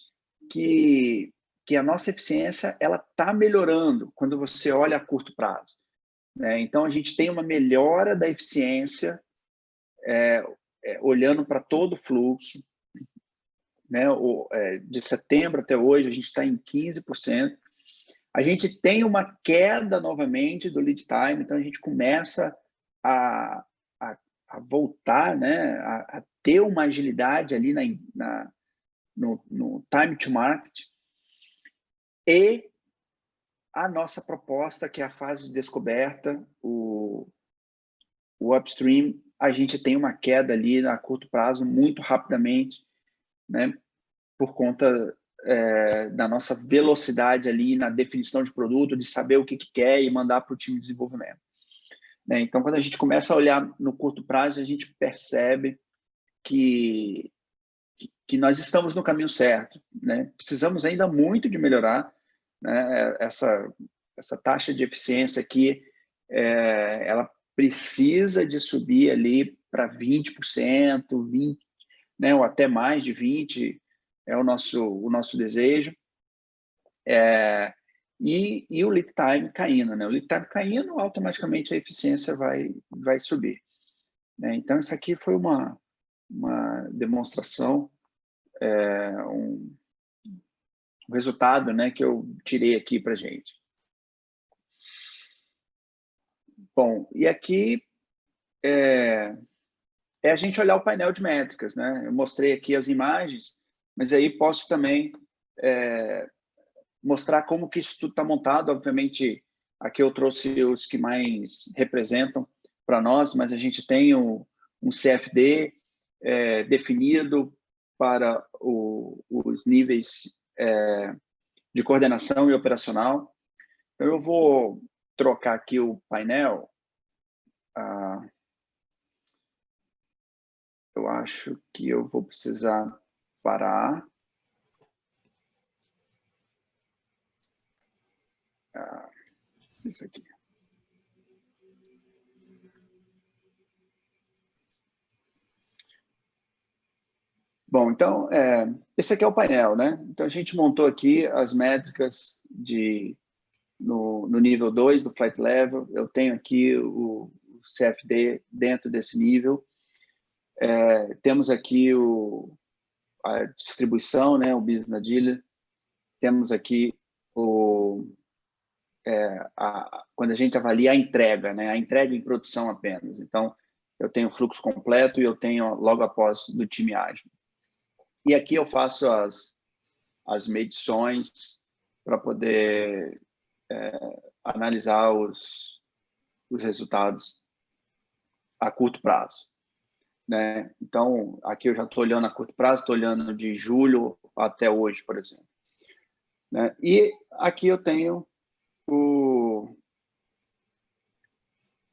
que a nossa eficiência ela está melhorando quando você olha a curto prazo. Né? Então, a gente tem uma melhora da eficiência olhando para todo o fluxo. Né? De setembro até hoje, a gente está em 15%. A gente tem uma queda novamente do lead time, então a gente começa a voltar, né? a ter uma agilidade ali no time to market. E a nossa proposta, que é a fase de descoberta, o upstream, a gente tem uma queda ali a curto prazo muito rapidamente, né? Por conta da nossa velocidade ali na definição de produto, de saber o que quer e mandar para o time de desenvolvimento. Né? Então, quando a gente começa a olhar no curto prazo, a gente percebe que nós estamos no caminho certo. Né? Precisamos ainda muito de melhorar, né? Essa taxa de eficiência aqui, ela precisa de subir ali para 20%, 20%, né? Ou até mais de 20%, é o nosso desejo. E o lead time caindo. Né? O lead time caindo, automaticamente a eficiência vai subir. Né? Então, isso aqui foi uma demonstração, um resultado, né, que eu tirei aqui para a gente. Bom, e aqui é a gente olhar o painel de métricas. Né? Eu mostrei aqui as imagens, mas aí posso também mostrar como que isso tudo está montado. Obviamente, aqui eu trouxe os que mais representam para nós, mas a gente tem um CFD definido para os níveis de coordenação e operacional. Então, eu vou trocar aqui o painel. Eu acho que eu vou precisar parar. Isso aqui. Bom, então, esse aqui é o painel, né? Então, a gente montou aqui as métricas no nível 2 do Flight Level. Eu tenho aqui o CFD dentro desse nível. Temos aqui a distribuição, né? O Business Dealer. Temos aqui quando a gente avalia a entrega, né? A entrega em produção apenas. Então, eu tenho o fluxo completo e eu tenho logo após do time ágil. E aqui eu faço as medições para poder analisar os resultados a curto prazo. né? Então, aqui eu já estou olhando a curto prazo, estou olhando de julho até hoje, por exemplo. Né? E aqui eu tenho o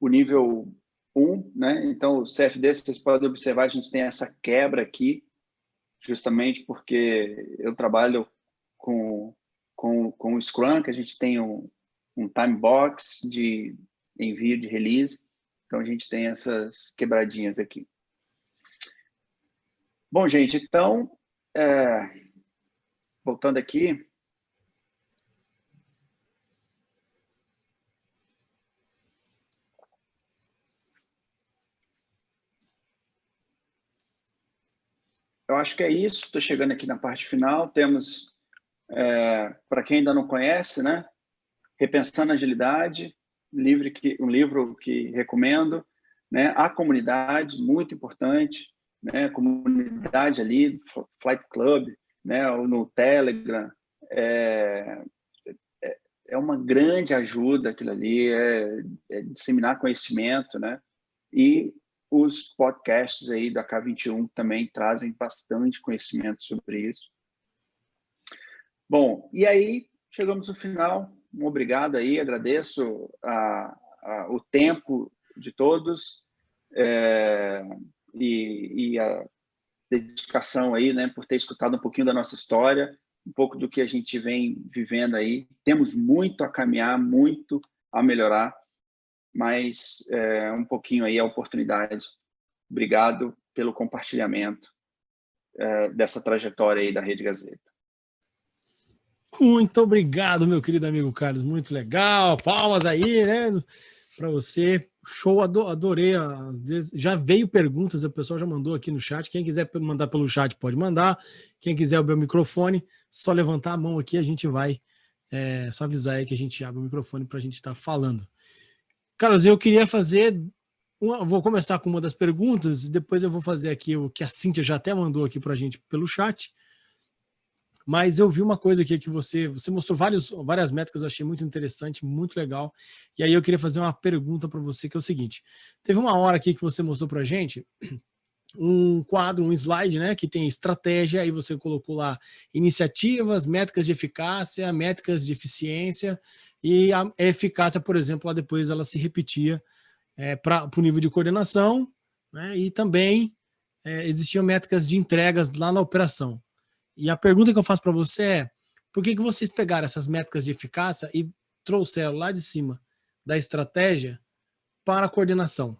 nível 1, né? Então, o CFD, vocês podem observar, a gente tem essa quebra aqui, justamente porque eu trabalho com o Scrum, que a gente tem um time box de envio de release, então a gente tem essas quebradinhas aqui. Bom, gente, então, voltando aqui, eu acho que é isso, estou chegando aqui na parte final, temos, para quem ainda não conhece, né, Repensando a Agilidade, um livro que recomendo, né, a comunidade, muito importante, né, a comunidade ali, Flight Club, né, ou no Telegram, é uma grande ajuda aquilo ali, é disseminar conhecimento, né, e os podcasts aí da K21 também trazem bastante conhecimento sobre isso. Bom, e aí chegamos no final. Um obrigado aí, agradeço o tempo de todos e a dedicação aí, né, por ter escutado um pouquinho da nossa história, um pouco do que a gente vem vivendo aí. Temos muito a caminhar, muito a melhorar, mas um pouquinho aí a oportunidade. Obrigado pelo compartilhamento dessa trajetória aí da Rede Gazeta. Muito obrigado, meu querido amigo Carlos. Muito legal. Palmas aí, né? Para você. Show, adorei. Já veio perguntas, o pessoal já mandou aqui no chat. Quem quiser mandar pelo chat pode mandar. Quem quiser abrir o microfone, só levantar a mão aqui, a gente vai. Só avisar aí que a gente abre o microfone para a gente estar falando. Carlos, eu queria fazer. Vou começar com uma das perguntas, e depois eu vou fazer aqui o que a Cíntia já até mandou aqui para a gente pelo chat. Mas eu vi uma coisa aqui que você mostrou várias métricas, eu achei muito interessante, muito legal. E aí eu queria fazer uma pergunta para você, que é o seguinte. Teve uma hora aqui que você mostrou para a gente um quadro, um slide, né, que tem estratégia, aí você colocou lá iniciativas, métricas de eficácia, métricas de eficiência, e a eficácia, por exemplo, lá depois ela se repetia para o nível de coordenação, né, e também existiam métricas de entregas lá na operação. E a pergunta que eu faço para você é: por que vocês pegaram essas métricas de eficácia e trouxeram lá de cima da estratégia para a coordenação?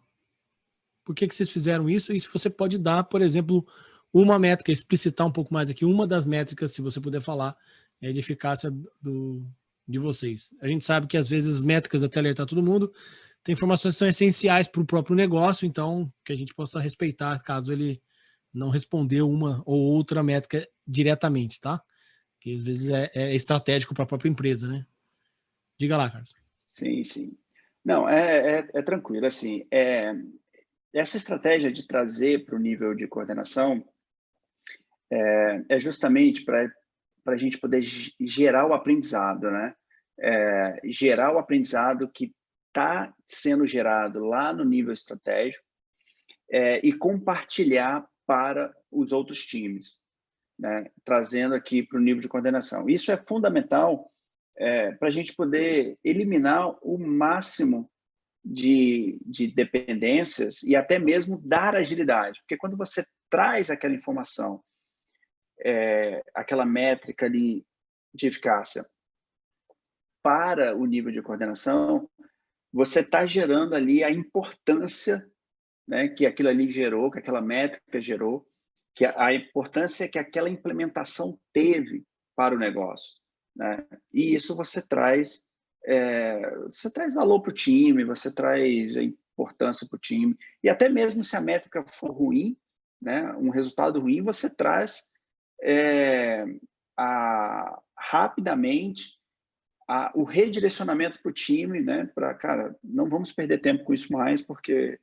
Por que vocês fizeram isso? E se você pode dar, por exemplo, uma métrica, explicitar um pouco mais aqui, uma das métricas, se você puder falar, de eficácia de vocês. A gente sabe que às vezes as métricas, até alertar todo mundo, tem informações que são essenciais para o próprio negócio, então que a gente possa respeitar caso ele não respondeu uma ou outra métrica diretamente, tá? Que às vezes é estratégico para a própria empresa, né? Diga lá, Carlos. Sim, sim. Não, é tranquilo. Assim, essa estratégia de trazer para o nível de coordenação é justamente para a gente poder gerar o aprendizado, né? Gerar o aprendizado que está sendo gerado lá no nível estratégico e compartilhar para os outros times, né? Trazendo aqui para o nível de coordenação. Isso é fundamental para a gente poder eliminar o máximo de dependências e até mesmo dar agilidade. Porque quando você traz aquela informação, aquela métrica ali de eficácia para o nível de coordenação, você está gerando ali a importância, né, que aquilo ali gerou, que aquela métrica gerou, que a importância que aquela implementação teve para o negócio, né? E isso você traz valor para o time, você traz a importância para o time, e até mesmo se a métrica for ruim, né, um resultado ruim, você traz rapidamente o redirecionamento para o time, né, para, cara, não vamos perder tempo com isso mais, porque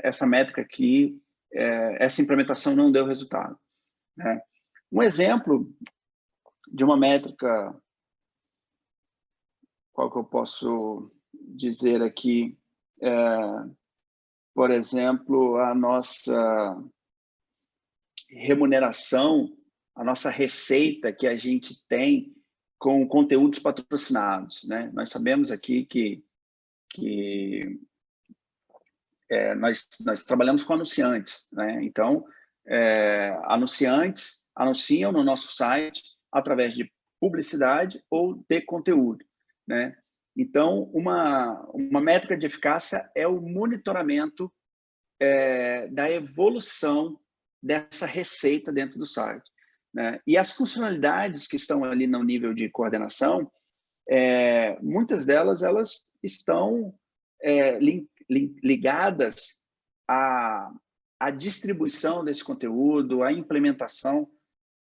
essa métrica aqui, essa implementação não deu resultado, né? Um exemplo de uma métrica, qual que eu posso dizer aqui, por exemplo, a nossa remuneração, a nossa receita que a gente tem com conteúdos patrocinados, né? Nós sabemos aqui que nós trabalhamos com anunciantes, né? Então, anunciantes anunciam no nosso site através de publicidade ou de conteúdo, né? Então, uma métrica de eficácia é o monitoramento da evolução dessa receita dentro do site, né? E as funcionalidades que estão ali no nível de coordenação, muitas delas elas estão ligadas à distribuição desse conteúdo, à implementação,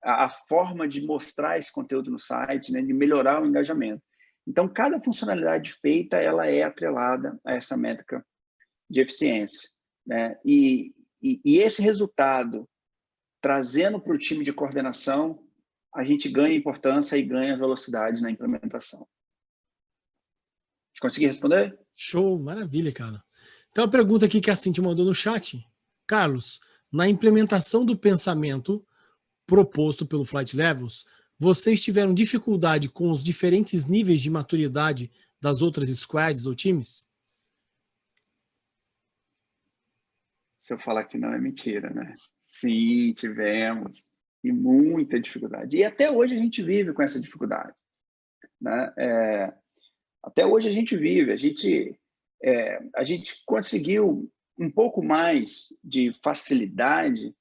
à forma de mostrar esse conteúdo no site, né, de melhorar o engajamento. Então, cada funcionalidade feita ela é atrelada a essa métrica de eficiência, né? E esse resultado, trazendo para o time de coordenação, a gente ganha importância e ganha velocidade na implementação. Consegui responder? Show, maravilha, cara. Então, a pergunta aqui que a Cintia mandou no chat. Carlos, na implementação do pensamento proposto pelo Flight Levels, vocês tiveram dificuldade com os diferentes níveis de maturidade das outras squads ou times? Se eu falar que não é mentira, né? Sim, tivemos. E muita dificuldade. E até hoje a gente vive com essa dificuldade, né? Até hoje a gente vive. A gente conseguiu um pouco mais de facilidade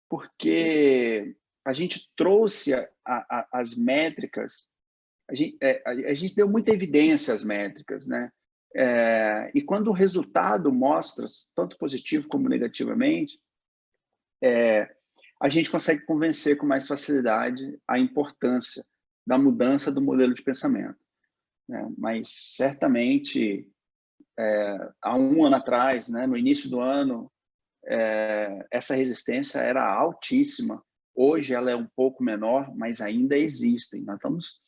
porque a gente trouxe as métricas, a gente deu muita evidência às métricas, né? E quando o resultado mostra, tanto positivo como negativamente, a gente consegue convencer com mais facilidade a importância da mudança do modelo de pensamento, né? Mas, certamente, há um ano atrás, né, no início do ano, essa resistência era altíssima. Hoje ela é um pouco menor, mas ainda existem. Nós estamos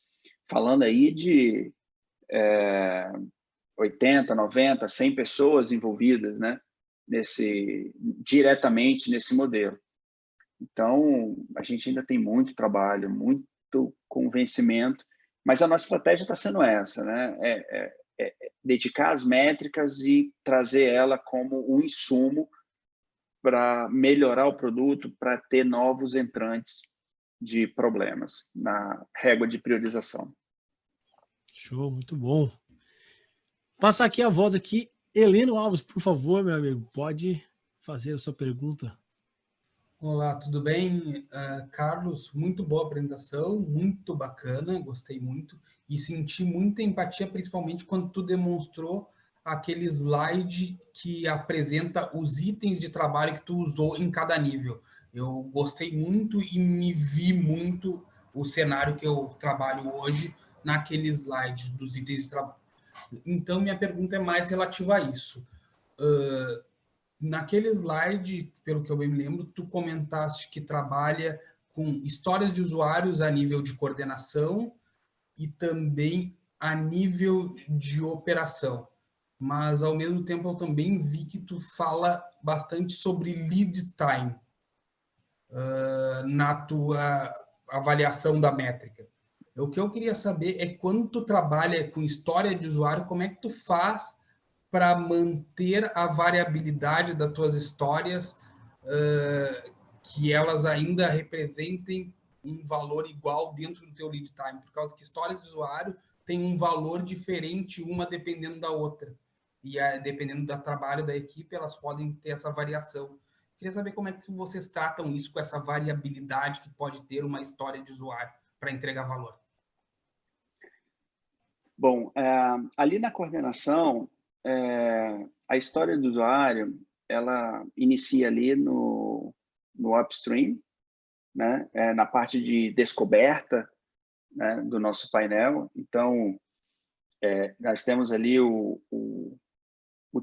falando aí de 80, 90, 100 pessoas envolvidas, né, diretamente nesse modelo. Então, a gente ainda tem muito trabalho, muito convencimento, mas a nossa estratégia está sendo essa, né? Dedicar as métricas e trazer ela como um insumo para melhorar o produto, para ter novos entrantes de problemas na régua de priorização. Show, muito bom. Passar aqui a voz aqui, Heleno Alves, por favor, meu amigo, pode fazer a sua pergunta. Olá, tudo bem? Carlos, muito boa apresentação, muito bacana, gostei muito e senti muita empatia, principalmente quando tu demonstrou aquele slide que apresenta os itens de trabalho que tu usou em cada nível. Eu gostei muito e me vi muito o cenário que eu trabalho hoje naquele slide dos itens de trabalho. Então, minha pergunta é mais relativa a isso. Naquele slide, pelo que eu bem me lembro, tu comentaste que trabalha com histórias de usuários a nível de coordenação e também a nível de operação. Mas, ao mesmo tempo, eu também vi que tu fala bastante sobre lead time na tua avaliação da métrica. O que eu queria saber é quando tu trabalha com história de usuário, como é que tu faz para manter a variabilidade das tuas histórias, que elas ainda representem um valor igual dentro do teu lead time, por causa que histórias de usuário têm um valor diferente uma dependendo da outra. E dependendo do trabalho da equipe, elas podem ter essa variação. Queria saber como é que vocês tratam isso com essa variabilidade que pode ter uma história de usuário para entregar valor. Bom, ali na coordenação, a história do usuário, ela inicia ali no upstream, né? Na parte de descoberta, né, do nosso painel. Então, nós temos ali o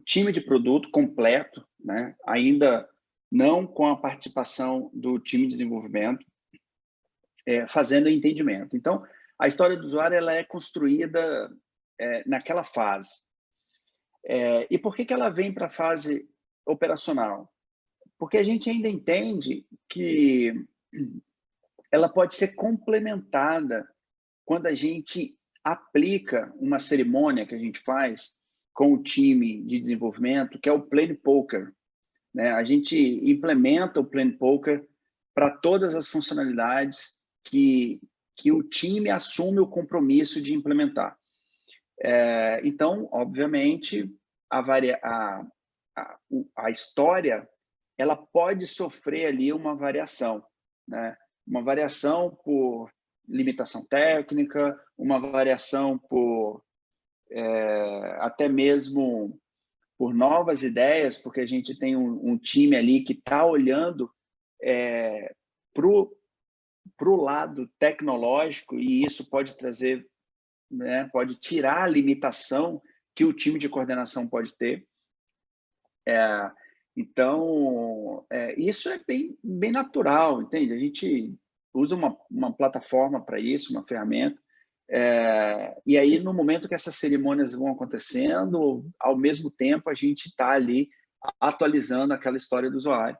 time de produto completo, né? Ainda não com a participação do time de desenvolvimento, fazendo o entendimento. Então, a história do usuário ela é construída naquela fase. E por que ela vem para a fase operacional? Porque a gente ainda entende que ela pode ser complementada quando a gente aplica uma cerimônia que a gente faz com o time de desenvolvimento, que é o Plane Poker, né? A gente implementa o Plane Poker para todas as funcionalidades que o time assume o compromisso de implementar. Então, obviamente, a história ela pode sofrer ali uma variação, né? Uma variação por limitação técnica, uma variação por até mesmo por novas ideias, porque a gente tem um time ali que está olhando para o lado tecnológico, e isso pode trazer, né, pode tirar a limitação que o time de coordenação pode ter. Então, isso é bem natural, entende? A gente usa uma plataforma para isso, uma ferramenta, e aí, no momento que essas cerimônias vão acontecendo, ao mesmo tempo, a gente está ali atualizando aquela história do usuário.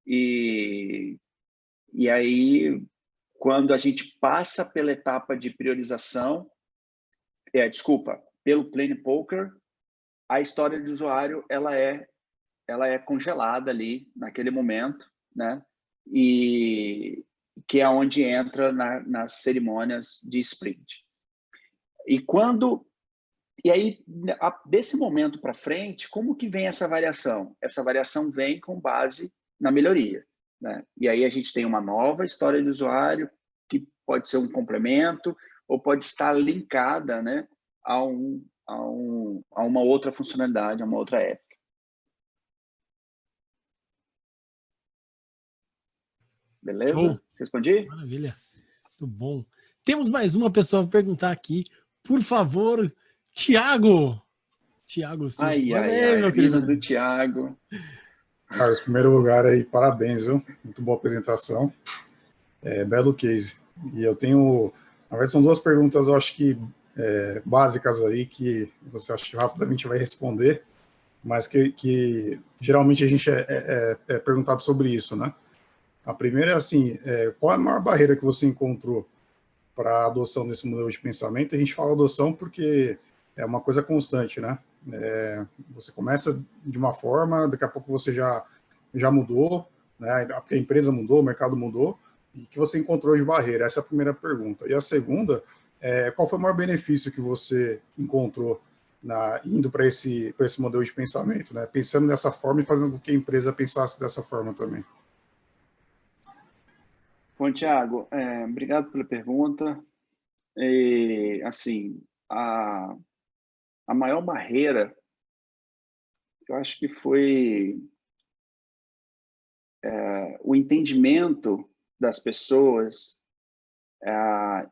E aí, quando a gente passa pela etapa de priorização, pelo Plane Poker, a história do usuário ela é congelada ali naquele momento, né? E que é onde entra nas cerimônias de sprint. E aí, desse momento para frente, como que vem essa variação? Essa variação vem com base na melhoria, né? E aí a gente tem uma nova história de usuário que pode ser um complemento ou pode estar linkada, né, a uma outra funcionalidade, a uma outra época. Beleza? Show. Respondi? Maravilha. Muito bom. Temos mais uma pessoa para perguntar aqui. Por favor, Tiago. Tiago Silva. Manda aí, meu querido. Amigo do Tiago. Carlos, em primeiro lugar aí, parabéns, viu? Muito boa apresentação. Belo case. E eu tenho, na verdade, são duas perguntas, eu acho que básicas aí, que você acha que rapidamente vai responder, mas que geralmente a gente é perguntado sobre isso, né? A primeira é assim, qual é a maior barreira que você encontrou para a adoção desse modelo de pensamento? A gente fala adoção porque é uma coisa constante, né? Você começa de uma forma, daqui a pouco você já mudou, né? Porque a empresa mudou, o mercado mudou, e que você encontrou de barreira? Essa é a primeira pergunta. E a segunda, qual foi o maior benefício que você encontrou indo para esse modelo de pensamento, né? Pensando dessa forma e fazendo com que a empresa pensasse dessa forma também. Bom, Tiago, obrigado pela pergunta. E, assim, a maior barreira, eu acho que foi o entendimento das pessoas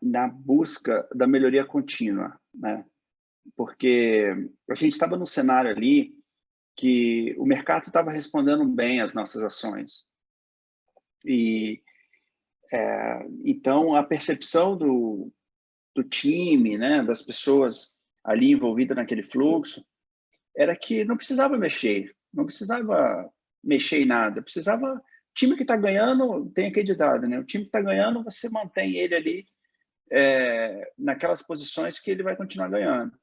na busca da melhoria contínua, né? Porque a gente estava num cenário ali que o mercado estava respondendo bem às nossas ações. E então a percepção do time, né, das pessoas ali envolvidas naquele fluxo, era que não precisava mexer em nada, precisava. Time que está ganhando, tem aquele ditado, né? O time que está ganhando, você mantém ele ali naquelas posições que ele vai continuar ganhando.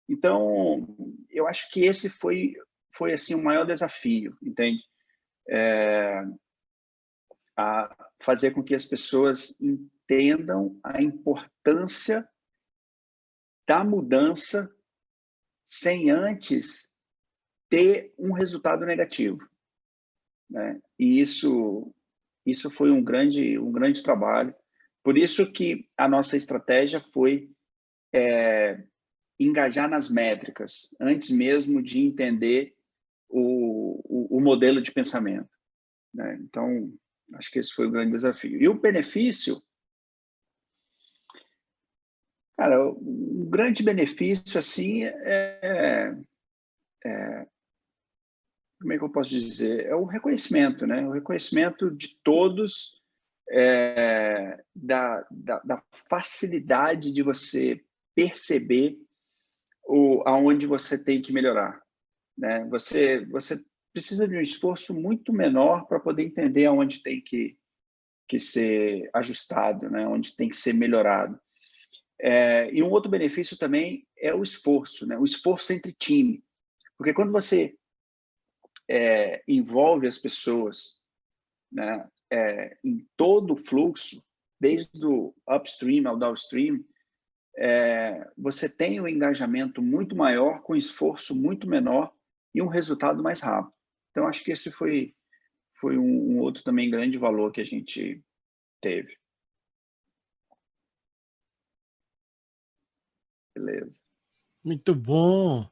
Então, eu acho que esse foi assim o maior desafio, entende? A fazer com que as pessoas entendam a importância da mudança sem antes ter um resultado negativo, né? E isso foi um grande trabalho. Por isso que a nossa estratégia foi engajar nas métricas, antes mesmo de entender o modelo de pensamento, né? Então, acho que esse foi o grande desafio. E o benefício, cara, um grande benefício, assim, como é que eu posso dizer? É o reconhecimento, né? O reconhecimento de todos da facilidade de você perceber aonde você tem que melhorar, né? Você precisa de um esforço muito menor para poder entender aonde tem que ser ajustado, né? Onde tem que ser melhorado. E um outro benefício também é o esforço, né? O esforço entre time. Porque quando você envolve as pessoas, né, em todo o fluxo, desde o upstream ao downstream, você tem um engajamento muito maior, com esforço muito menor e um resultado mais rápido. Então, acho que esse foi um outro também grande valor que a gente teve. Beleza. Muito bom.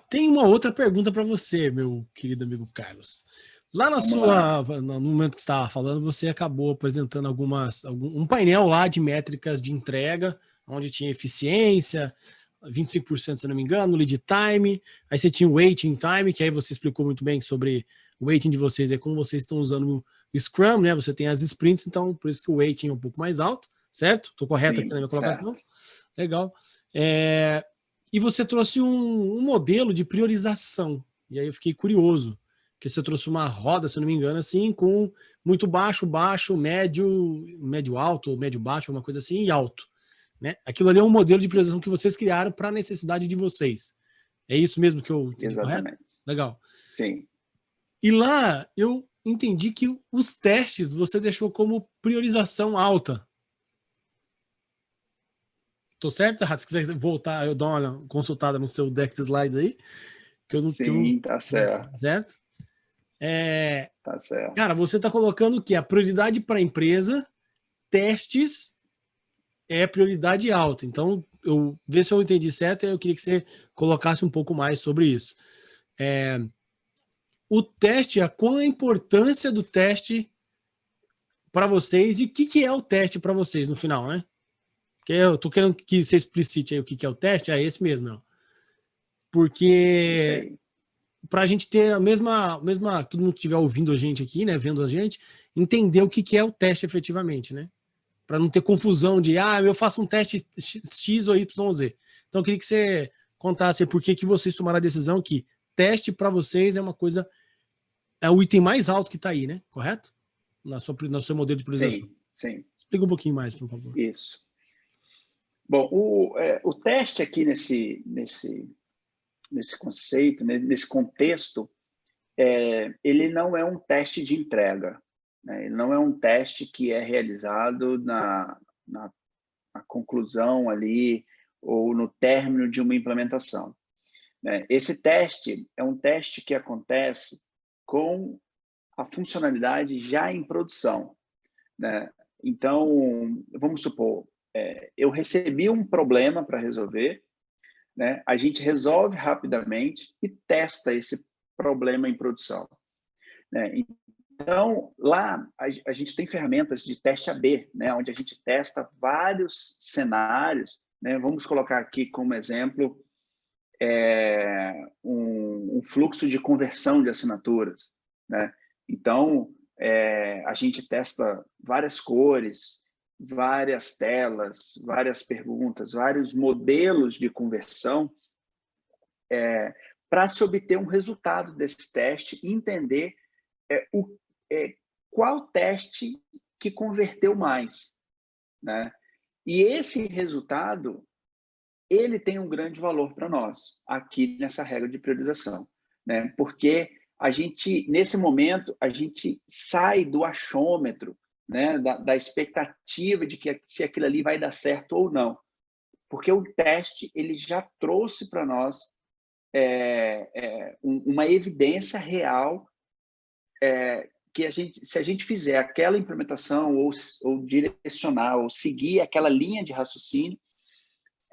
Tem uma outra pergunta para você, meu querido amigo Carlos. Lá no momento que você estava falando, você acabou apresentando um painel lá de métricas de entrega, onde tinha eficiência, 25%, se eu não me engano, lead time, aí você tinha o waiting time, que aí você explicou muito bem sobre o waiting de vocês, é como vocês estão usando o Scrum, né? Você tem as sprints, então por isso que o waiting é um pouco mais alto, certo? Estou correto aqui na minha colocação? Certo. Legal. E você trouxe um modelo de priorização, e aí eu fiquei curioso, que você trouxe uma roda, se eu não me engano, assim, com muito baixo, baixo, médio alto, ou médio baixo, uma coisa assim, e alto. Né? Aquilo ali é um modelo de priorização que vocês criaram para a necessidade de vocês. É isso mesmo que eu entendi, Exatamente. Correto? Legal. Sim. E lá eu entendi que os testes você deixou como priorização alta. Tô certo, Rato? Se quiser voltar, eu dou uma consultada no seu deck de slides aí. Sim, tá certo. Certo? Tá certo. Cara, você está colocando que a prioridade para a empresa, testes é prioridade alta. Então, ver se eu entendi certo, eu queria que você colocasse um pouco mais sobre isso. O teste, qual a importância do teste para vocês e o que é o teste para vocês no final, né? Porque eu estou querendo que você explicite aí o que é o teste, é esse mesmo, não. Porque para a gente ter a mesma, todo mundo que estiver ouvindo a gente aqui, né, vendo a gente, entender o que é o teste efetivamente, né? Para não ter confusão de, eu faço um teste X ou YZ. Então, eu queria que você contasse por que vocês tomaram a decisão que teste para vocês é uma coisa, é o item mais alto que está aí, né? Correto? No seu modelo de priorização. Sim. Explica um pouquinho mais, por favor. Isso. Bom, o teste aqui nesse conceito, nesse contexto, ele não é um teste de entrega, né? Ele não é um teste que é realizado na conclusão ali ou no término de uma implementação, né? Esse teste é um teste que acontece com a funcionalidade já em produção, né? Então, vamos supor, eu recebi um problema para resolver, né? A gente resolve rapidamente e testa esse problema em produção, né? Então, lá a gente tem ferramentas de teste AB, né? Onde a gente testa vários cenários, né? Vamos colocar aqui como exemplo um fluxo de conversão de assinaturas, né? Então, a gente testa várias cores, várias telas, várias perguntas, vários modelos de conversão para se obter um resultado desse teste e entender qual teste que converteu mais, né? E esse resultado, ele tem um grande valor para nós, aqui nessa regra de priorização, né? Porque a gente, nesse momento, a gente sai do achômetro, né? Da expectativa de que se aquilo ali vai dar certo ou não. Porque o teste, ele já trouxe para nós uma evidência real que se a gente fizer aquela implementação ou direcionar ou seguir aquela linha de raciocínio,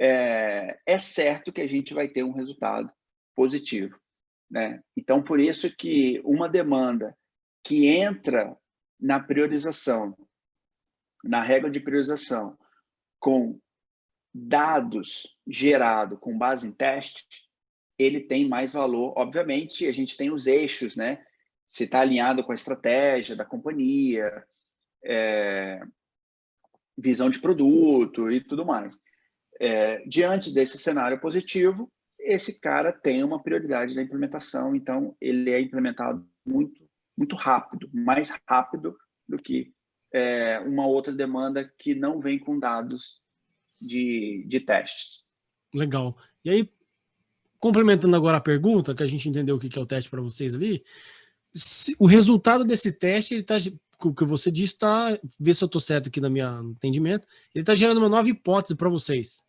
é certo que a gente vai ter um resultado positivo, né? Então, por isso que uma demanda que entra na priorização, na regra de priorização, com dados gerados com base em teste, ele tem mais valor. Obviamente, a gente tem os eixos, né? Se está alinhado com a estratégia da companhia, visão de produto e tudo mais. Diante desse cenário positivo, esse cara tem uma prioridade da implementação, então ele é implementado muito rápido, mais rápido do que uma outra demanda que não vem com dados de testes. Legal. E aí, complementando agora a pergunta, que a gente entendeu o que é o teste para vocês ali, o resultado desse teste, ele está, o que você disse, está, vê se eu estou certo aqui no meu entendimento, ele está gerando uma nova hipótese para vocês.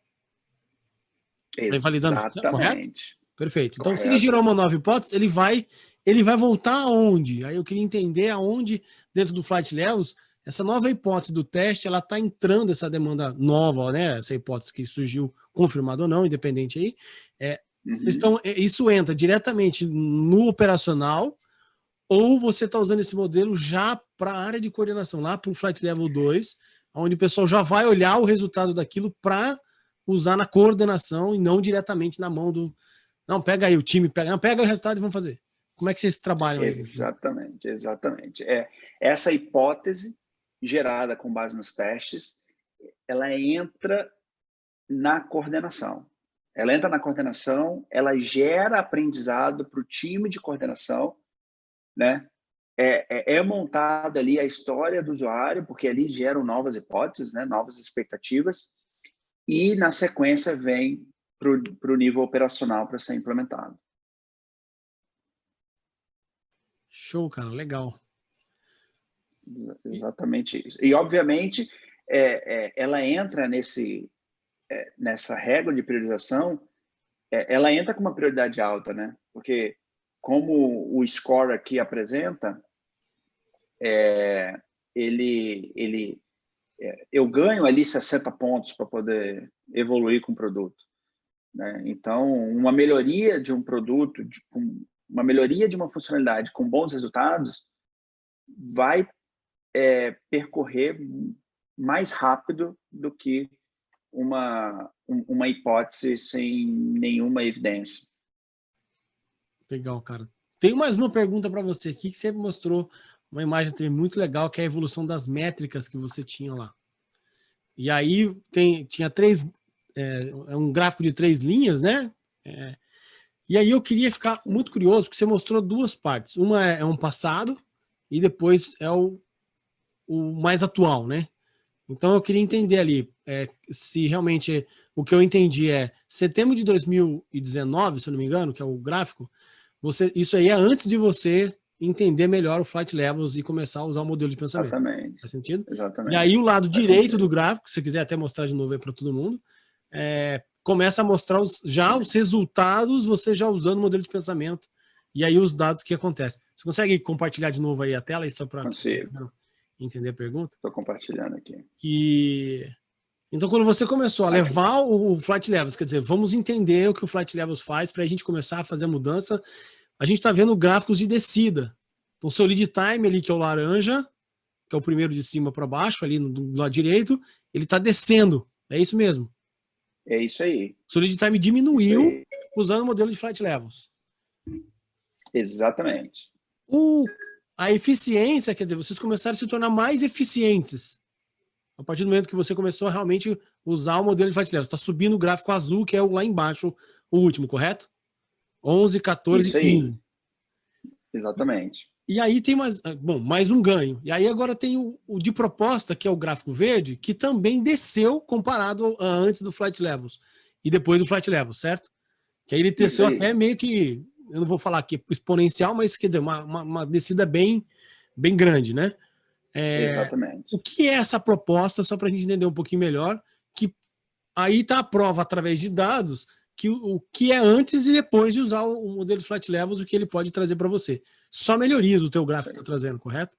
Está invalidando, correto? Perfeito. Então, se ele gerou uma nova hipótese, ele vai voltar aonde? Aí eu queria entender aonde, dentro do Flight Levels, essa nova hipótese do teste, ela está entrando, essa demanda nova, né? Essa hipótese que surgiu, confirmada ou não, independente aí. Isso entra diretamente no operacional, ou você está usando esse modelo já para a área de coordenação, lá para o Flight Level 2, onde o pessoal já vai olhar o resultado daquilo para usar na coordenação e não diretamente na mão do... Não, pega aí o time, pega o resultado e vamos fazer. Como é que vocês trabalham aí? Exatamente. Essa hipótese gerada com base nos testes, ela entra na coordenação. Ela gera aprendizado para o time de coordenação, né? É montada ali a história do usuário, porque ali geram novas hipóteses, né? Novas expectativas, e na sequência vem para o nível operacional para ser implementado. Show, cara, legal. Exatamente isso. E, obviamente, ela entra nessa regra de priorização, ela entra com uma prioridade alta, né? Porque, como o score aqui apresenta, eu ganho ali 60 pontos para poder evoluir com o produto, né? Então, uma melhoria de um produto, uma melhoria de uma funcionalidade com bons resultados vai percorrer mais rápido do que uma hipótese sem nenhuma evidência. Legal, cara. Tenho mais uma pergunta para você aqui, que você mostrou uma imagem muito legal, que é a evolução das métricas que você tinha lá. E aí tinha um gráfico de 3 linhas, né? E aí eu queria ficar muito curioso, porque você mostrou duas partes. Uma é um passado e depois é o mais atual, né? Então eu queria entender ali se realmente o que eu entendi é setembro de 2019, se eu não me engano, que é o gráfico, isso aí é antes de você entender melhor o Flight Levels e começar a usar o modelo de pensamento. Exatamente. Faz sentido? Exatamente. E aí o lado direito do gráfico, se você quiser até mostrar de novo aí para todo mundo, começa a mostrar os resultados, você já usando o modelo de pensamento, e aí os dados que acontecem. Você consegue compartilhar de novo aí a tela? Só para entender a pergunta? Estou compartilhando aqui. Então, quando você começou a levar o Flight Levels, quer dizer, vamos entender o que o Flight Levels faz para a gente começar a fazer a mudança, a gente está vendo gráficos de descida. Então, o seu lead time ali, que é o laranja, que é o primeiro de cima para baixo, ali do lado direito, ele está descendo. É isso mesmo? É isso aí. O seu lead time diminuiu usando o modelo de Flight Levels. Exatamente. A eficiência, quer dizer, vocês começaram a se tornar mais eficientes. A partir do momento que você começou a realmente usar o modelo de Flight Levels. Está subindo o gráfico azul, que é o lá embaixo, o último, correto? 11, 14 e 15. Exatamente. E aí tem mais um ganho. E aí agora tem o de proposta, que é o gráfico verde, que também desceu comparado a antes do Flight Levels. E depois do Flight Levels, certo? Que aí ele desceu até meio que, eu não vou falar aqui exponencial, mas quer dizer, uma descida bem grande, né? Exatamente. O que é essa proposta, só para a gente entender um pouquinho melhor, que aí está a prova através de dados, que o que é antes e depois de usar o modelo de Flight Levels, o que ele pode trazer para você. Só melhorias o teu gráfico está trazendo, correto?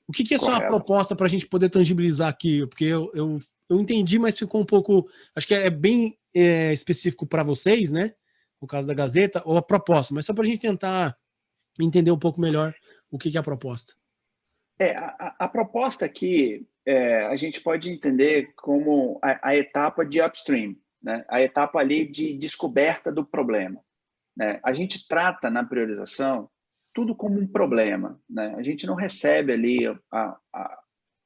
O que é só a proposta para a gente poder tangibilizar aqui? Porque eu entendi, mas ficou um pouco... Acho que é bem específico para vocês, né? No caso da Gazeta, ou a proposta. Mas só para a gente tentar entender um pouco melhor o que é a proposta. A proposta aqui, a gente pode entender como a etapa de upstream, né? A etapa ali de descoberta do problema, né? A gente trata na priorização tudo como um problema, né? A gente não recebe ali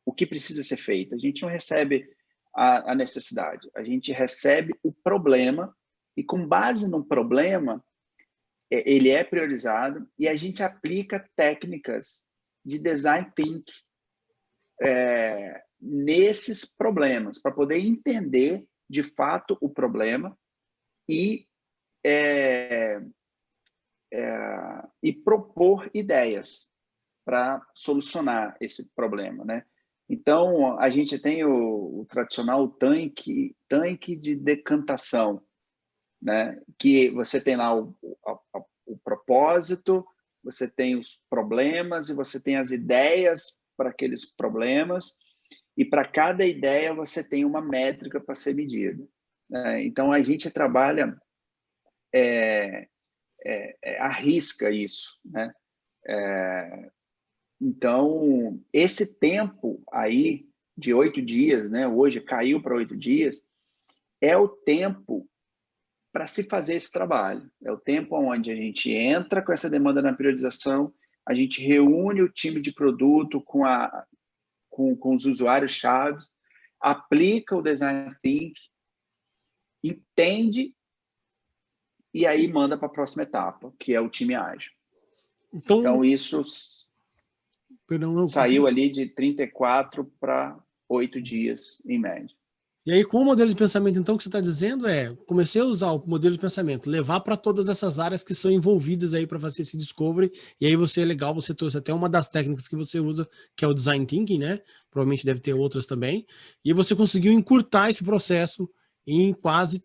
o que precisa ser feito, a gente não recebe a necessidade, a gente recebe o problema E com base no problema, ele é priorizado e a gente aplica técnicas de design thinking nesses problemas, para poder entender de fato o problema e propor ideias para solucionar esse problema, né? Então, a gente tem o tradicional tanque de decantação, né? Que você tem lá o propósito, você tem os problemas e você tem as ideias para aqueles problemas, e para cada ideia você tem uma métrica para ser medida, né? Então, a gente trabalha arrisca isso, né? Então, esse tempo aí de 8 dias, né? Hoje caiu para 8 dias, é o tempo para se fazer esse trabalho. É o tempo onde a gente entra com essa demanda na priorização, a gente reúne o time de produto com os usuários-chave, aplica o design thinking, entende e aí manda para a próxima etapa, que é o time ágil. Então isso saiu ali de 34 para 8 dias, em média. E aí, com o modelo de pensamento, então, o que você está dizendo comecei a usar o modelo de pensamento, levar para todas essas áreas que são envolvidas aí para fazer esse discovery, e aí você você trouxe até uma das técnicas que você usa, que é o design thinking, né? Provavelmente deve ter outras também, e você conseguiu encurtar esse processo em quase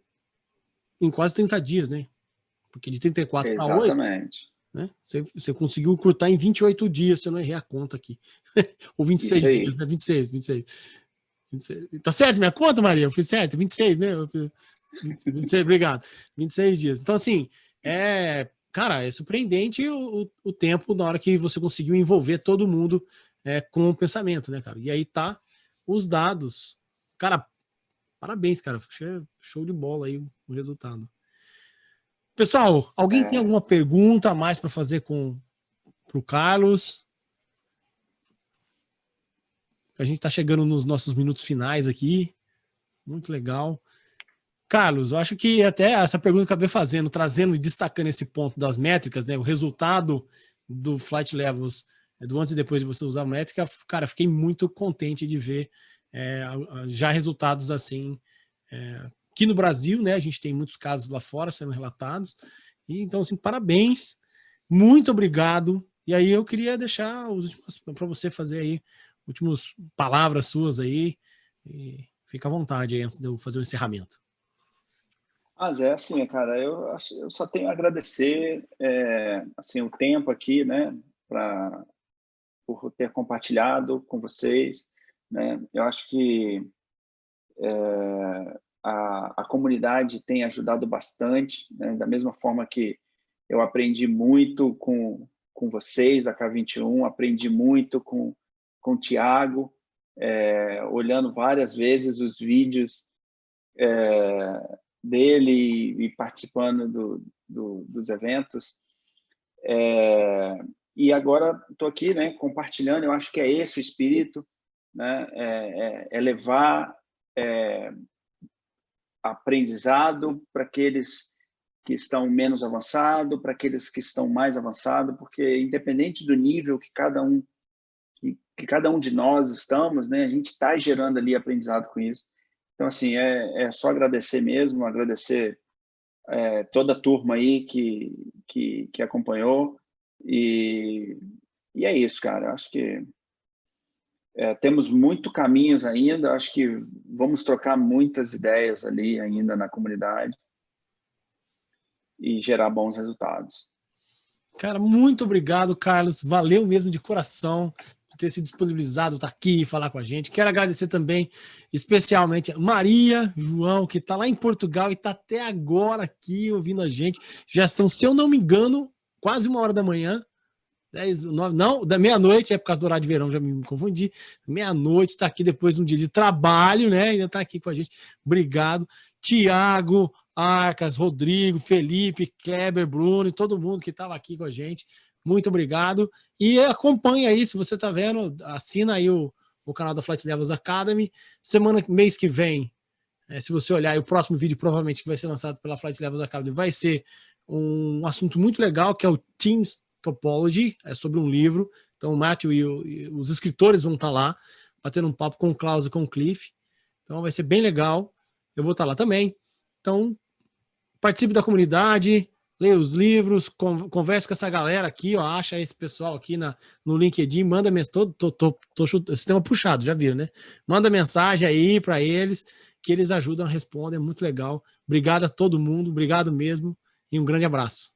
30 dias, né? Porque de 34 para 8, né? Você conseguiu encurtar em 28 dias, se eu não errei a conta aqui. Ou 26 dias, né? 26. Tá certo minha conta, Maria? Eu fiz certo? 26, né? 26, obrigado. 26 dias. Então, assim, cara, é surpreendente o tempo na hora que você conseguiu envolver todo mundo com o pensamento, né, cara? E aí tá os dados. Cara, parabéns, cara. Show de bola aí o resultado. Pessoal, alguém tem alguma pergunta a mais para fazer pro Carlos? A gente está chegando nos nossos minutos finais aqui. Muito legal. Carlos, eu acho que até essa pergunta que eu acabei fazendo, trazendo e destacando esse ponto das métricas, né? O resultado do Flight Levels, do antes e depois de você usar a métrica, cara, fiquei muito contente de ver já resultados assim. Aqui no Brasil, né? A gente tem muitos casos lá fora sendo relatados. E, então, assim, parabéns. Muito obrigado. E aí eu queria deixar os últimos para você fazer aí últimas palavras suas aí, e fica à vontade aí antes de eu fazer o encerramento. Zé, assim, cara, eu só tenho a agradecer assim, o tempo aqui, né, por ter compartilhado com vocês, né? Eu acho que a comunidade tem ajudado bastante, né? Da mesma forma que eu aprendi muito com vocês da K21, aprendi muito com o Thiago, olhando várias vezes os vídeos dele e participando dos eventos. E agora estou aqui, né, compartilhando. Eu acho que é esse o espírito, né? Levar aprendizado para aqueles que estão menos avançados, para aqueles que estão mais avançados, porque independente do nível que cada um de nós estamos, né, a gente está gerando ali aprendizado com isso. Então, assim, é só agradecer mesmo, agradecer toda a turma aí que acompanhou, e é isso, cara. Acho que temos muito caminhos ainda, acho que vamos trocar muitas ideias ali ainda na comunidade e gerar bons resultados. Cara, muito obrigado, Carlos. Valeu mesmo de coração por ter se disponibilizado, estar aqui e falar com a gente. Quero agradecer também, especialmente, a Maria, João, que está lá em Portugal e está até agora aqui ouvindo a gente. Já são, se eu não me engano, quase 1h da manhã. 10, 9, não, da meia-noite, é por causa do horário de verão, já me confundi. Meia-noite, está aqui depois de um dia de trabalho, né? Ainda está aqui com a gente. Obrigado. Tiago, Arcas, Rodrigo, Felipe, Kleber, Bruno, todo mundo que estava aqui com a gente. Muito obrigado. E acompanha aí, se você está vendo, assina aí o canal da Flight Levels Academy. Mês que vem, Se você olhar, o próximo vídeo provavelmente que vai ser lançado pela Flight Levels Academy vai ser um assunto muito legal, que é o Teams Topology, é sobre um livro. Então o Matthew e os escritores vão estar lá, batendo um papo com o Klaus e com o Cliff. Então vai ser bem legal. Eu vou estar lá também. Então participe da comunidade, leia os livros, converse com essa galera aqui, ó, acha esse pessoal aqui no LinkedIn, manda mensagem, sistema puxado, já viram, né? Manda mensagem aí para eles, que eles ajudam a responder, é muito legal. Obrigado a todo mundo, obrigado mesmo, e um grande abraço.